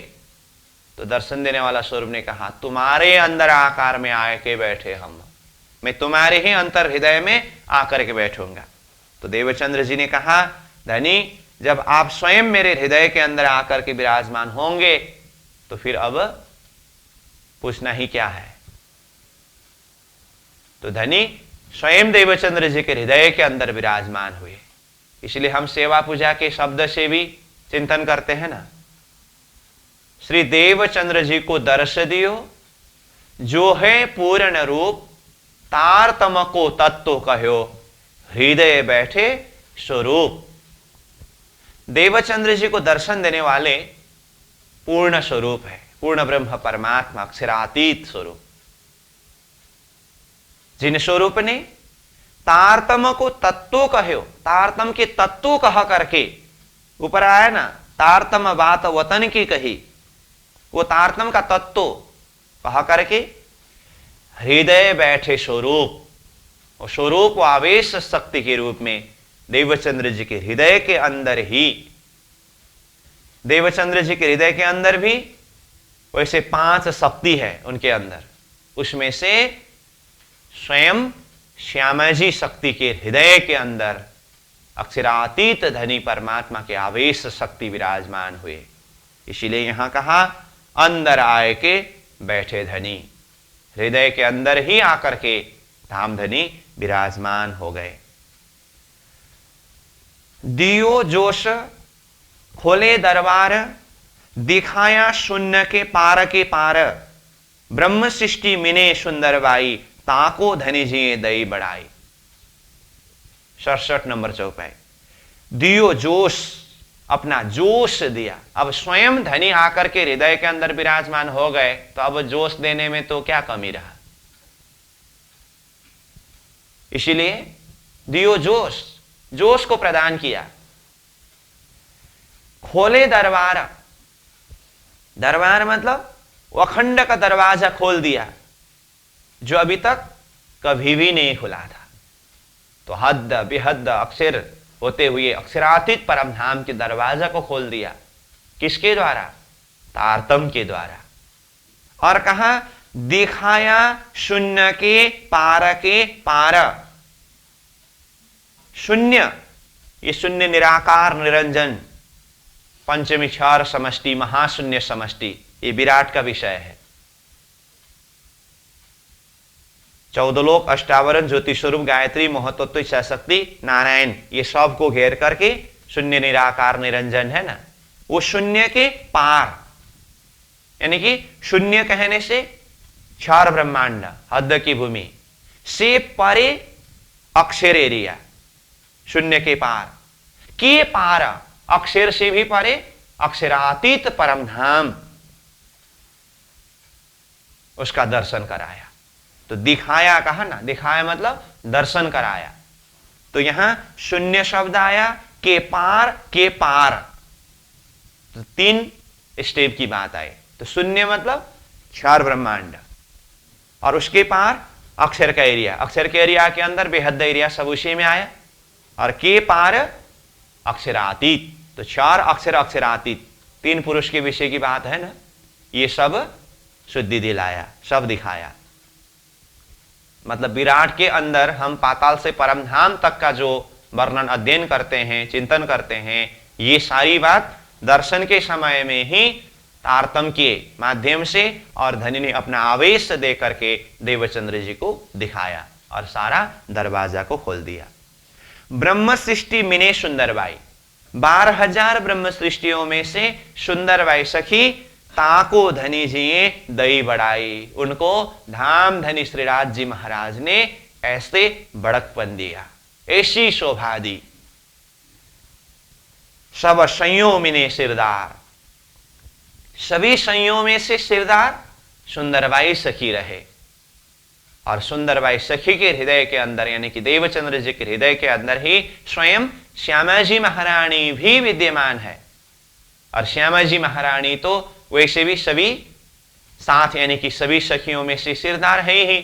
तो दर्शन देने वाला स्वरूप ने कहा, तुम्हारे अंदर आकार में आके बैठे हम, मैं तुम्हारे ही अंतर हृदय में आकर के बैठूंगा। तो देवचंद्र जी ने कहा, धनी जब आप स्वयं मेरे हृदय के अंदर आकर के विराजमान होंगे तो फिर अब पूछना ही क्या है। तो धनी स्वयं देवचंद्र जी के हृदय के अंदर विराजमान हुए। इसलिए हम सेवा पूजा के शब्द से भी चिंतन करते हैं ना, श्री देवचंद्र जी को दर्श दियो, जो है पूर्ण रूप, तारतम को तत्व कहो, हृदय बैठे स्वरूप। देवचंद्र जी को दर्शन देने वाले पूर्ण स्वरूप है, पूर्ण ब्रह्म परमात्मा अक्षरातीत स्वरूप, जिन स्वरूप ने तारतम को तत्व कहो, तारतम के तत्व कह करके, ऊपर आया ना तारतम बात वतन की कही, वो तारतम का तत्व कह करके हृदय बैठे स्वरूप, और स्वरूप आवेश शक्ति के रूप में देवचंद्र जी के हृदय के अंदर ही, देवचंद्र जी के हृदय के अंदर भी वैसे 5 शक्ति है उनके अंदर, उसमें से स्वयं श्यामाजी शक्ति के हृदय के अंदर अक्षरातीत धनी परमात्मा के आवेश शक्ति विराजमान हुए। इसीलिए यहां कहा, अंदर आए के बैठे धनी, हृदय के अंदर ही आकर के धाम धनी विराजमान हो गए। दियो जोश खोले दरबार, दिखाया शून्य के पार, ब्रह्म सृष्टि मिने सुंदर बाई, ताको धनी जी दई बढ़ाई। 67 नंबर चौपाई। दियो जोश, अपना जोश दिया। अब स्वयं धनी आकर के हृदय के अंदर विराजमान हो गए, तो अब जोश देने में तो क्या कमी रहा। इसीलिए दियो जोश, जोश को प्रदान किया। खोले दरबार, दरबार मतलब अखंड का दरवाजा खोल दिया, जो अभी तक कभी भी नहीं खुला था। तो हद बेहद अक्षर होते हुए अक्षरातीत परम धाम के दरवाजा को खोल दिया। किसके द्वारा? तारतम के द्वारा। और कहा, दिखाया शून्य के पार। शून्य, ये शून्य निराकार निरंजन पंचमी क्षार समष्टि, महाशून्य समष्टि, ये विराट का विषय है। 14 लोक, अष्टावरण, ज्योति स्वरूप, गायत्री, महतत्व, इच्छा शक्ति, नारायण, ये सब को घेर करके शून्य निराकार निरंजन है ना, वो शून्य के पार, यानी कि शून्य कहने से क्षार ब्रह्मांड, हद की भूमि से परे अक्षर एरिया, शून्य के पार, के पार, अक्षर से भी परे अक्षरातीत परम धाम, उसका दर्शन कराया। तो दिखाया कहा ना, दिखाया मतलब दर्शन कराया। तो यहां शून्य शब्द आया, के पार, तो 3 स्टेप की बात आई। तो शून्य मतलब क्षार ब्रह्मांड, और उसके पार अक्षर का एरिया, अक्षर के एरिया के अंदर बेहद एरिया, सब उसी में आया। और के पार अक्षरातीत, तो 4 अक्षर अक्षरातीत, 3 पुरुष के विषय की बात है ना, ये सब शुद्धि दिलाया, सब दिखाया। मतलब विराट के अंदर हम पाताल से परम धाम तक का जो वर्णन अध्ययन करते हैं, चिंतन करते हैं, ये सारी बात दर्शन के समय में ही तारतम के माध्यम से और धनी ने अपना आवेश दे करके देवचंद्र जी को दिखाया और सारा दरवाजा को खोल दिया। ब्रह्म सृष्टि मिने सुंदरबाई, 12,000 ब्रह्म सृष्टियों में से सुंदरबाई सखी ताको धनी जी दई बढ़ाई, उनको धाम धनी श्रीराज जी महाराज ने ऐसे बड़कपन दिया, ऐसी शोभा दी। सब संयों में सिरदार, सभी संयों में से सिरदार सुंदरबाई सखी रहे। और सुंदरबाई सखी के हृदय के अंदर यानी कि देवचंद्र जी के हृदय के अंदर ही स्वयं श्यामा जी महारानी भी विद्यमान है। और श्यामा जी महारानी तो वैसे भी सभी साथ यानी कि सभी सखियों में से सिरदार है ही,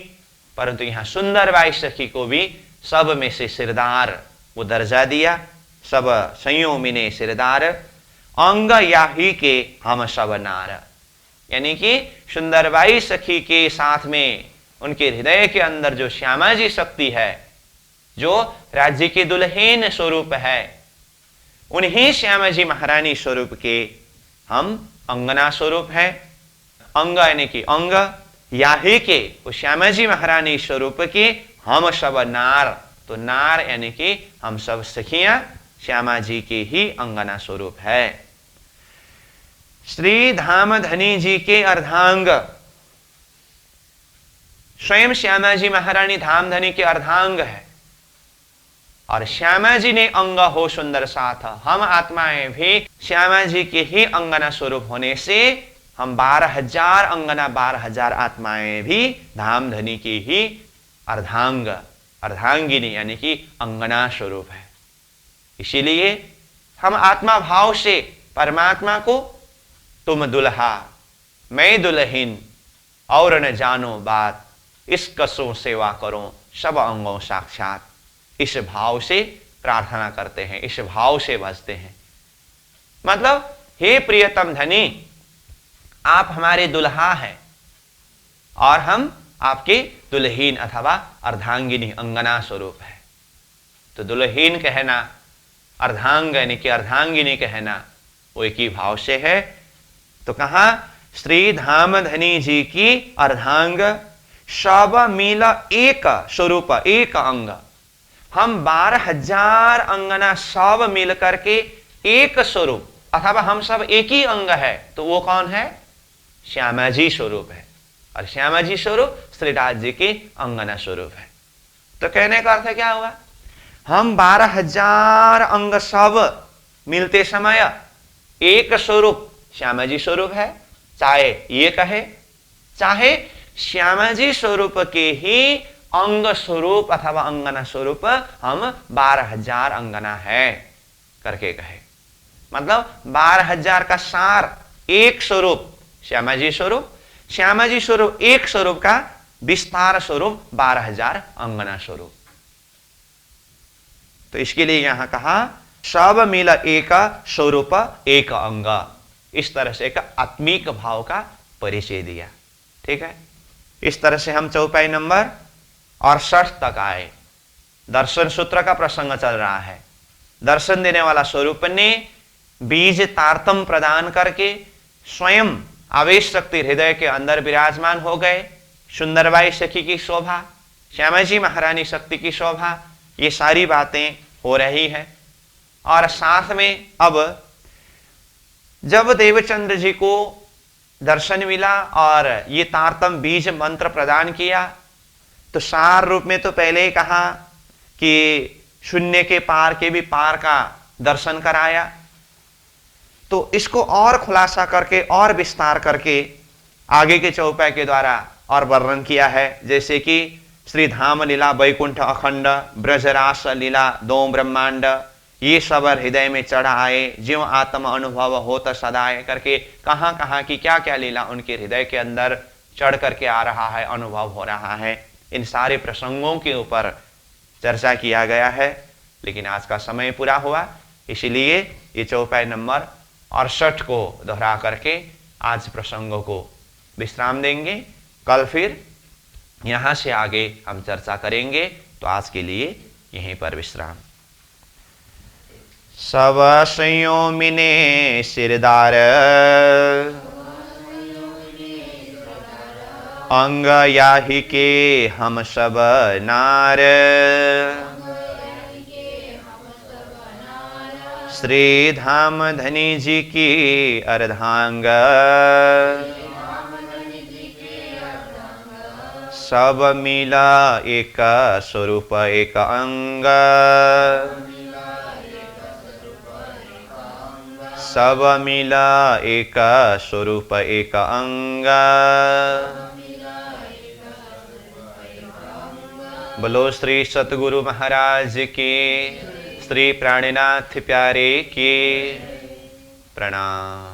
परंतु यहाँ सुंदरबाई सखी को भी सब में से सिरदार वो दर्जा दिया। सब सइयों मिने सिरदार अंग याही के हम सब नार, यानी कि सुंदरबाई सखी के साथ में उनके हृदय के अंदर जो श्यामा जी शक्ति है, जो राज्य की दुल्हन स्वरूप है, उन्हीं श्यामा जी महारानी स्वरूप के हम अंगना स्वरूप है। अंग यानी कि अंग याही के वो श्यामा जी महारानी स्वरूप के हम सब नार, तो नार यानी कि हम सब सखियां श्यामा जी के ही अंगना स्वरूप है। श्री धामधनी जी के अर्धांग, स्वयं श्यामा जी महारानी धामधनी के अर्धांग है और श्यामा जी ने अंग हो सुंदर साथ, हम आत्माएं भी श्यामा जी के ही अंगना स्वरूप होने से हम 12,000 अंगना 12,000 आत्माएं भी धामधनी की ही अर्धांग अर्धांगिनी यानी कि अंगना स्वरूप है। इसीलिए हम आत्मा भाव से परमात्मा को तुम दुल्हा मैं दुल्हन और न जानो बात, इस कसों सेवा करो सब अंगों साक्षात, इस भाव से प्रार्थना करते हैं, इस भाव से भजते हैं। मतलब हे प्रियतम धनी, आप हमारे दुल्हा हैं और हम आपके दुल्हीन अथवा अर्धांगिनी अंगना स्वरूप है। तो दुल्हीन कहना, अर्धांग यानी कि अर्धांगिनी कहना वो एक ही भाव से है। तो कहा श्री धामधनी जी की अर्धांग सब मिला एक स्वरूप एक अंग, हम 12,000 अंगना सब मिल करके एक स्वरूप अथवा हम सब एक ही अंग है। तो वो कौन है? श्यामा जी स्वरूप है और श्यामा जी स्वरूप श्रीराज जी के अंगना स्वरूप है। तो कहने का अर्थ क्या हुआ? हम 12,000 अंग सब मिलते समय एक स्वरूप श्यामा जी स्वरूप है, चाहे ये कहे चाहे श्यामा जी स्वरूप के ही अंग स्वरूप अथवा अंगना स्वरूप हम 12,000 अंगना है करके कहे। मतलब 12,000 का सार एक स्वरूप श्यामा जी स्वरूप, श्यामा जी स्वरूप एक स्वरूप का विस्तार स्वरूप 12,000 अंगना स्वरूप। तो इसके लिए यहां कहा सब मिला एक स्वरूप एक अंग, इस तरह से एक आत्मिक भाव का परिचय दिया। ठीक है, इस तरह से हम चौपाई नंबर 68 तक आए। दर्शन सूत्र का प्रसंग चल रहा है। दर्शन देने वाला स्वरूप ने बीज तारतम प्रदान करके स्वयं आवेश शक्ति हृदय के अंदर विराजमान हो गए। सुंदरबाई सखी की शोभा, श्यामा जी महारानी शक्ति की शोभा, ये सारी बातें हो रही है। और साथ में अब जब देवचंद्र जी को दर्शन मिला और ये तारतम बीज मंत्र प्रदान किया, तो सार रूप में तो पहले ही कहा कि शून्य के पार के भी पार का दर्शन कराया। तो इसको और खुलासा करके और विस्तार करके आगे के चौपाई के द्वारा और वर्णन किया है। जैसे कि श्री धाम लीला, वैकुंठ अखंड, ब्रजरास लीला, दो ब्रह्मांड, ये सब हृदय में चढ़ आए, ज्यों आत्म अनुभव होत सदाए करके कहाँ कहाँ की क्या क्या लीला उनके हृदय के अंदर चढ़ करके आ रहा है, अनुभव हो रहा है। इन सारे प्रसंगों के ऊपर चर्चा किया गया है। लेकिन आज का समय पूरा हुआ, इसलिए ये चौपाई नंबर 68 को दोहरा करके आज प्रसंगों को विश्राम देंगे। कल फिर यहाँ से आगे हम चर्चा करेंगे। तो आज के लिए यहीं पर विश्राम। सब सइयों मिने सिरदार, अंग याही के हम सब नार, श्री धामधनी जी की अर्धांग, सब मिला एक स्वरूप एक अंग, सब मिला एक स्वरूप एक अंग, बोलो श्री सतगुरु महाराज की, श्री प्राणनाथ प्यारे की प्रणाम।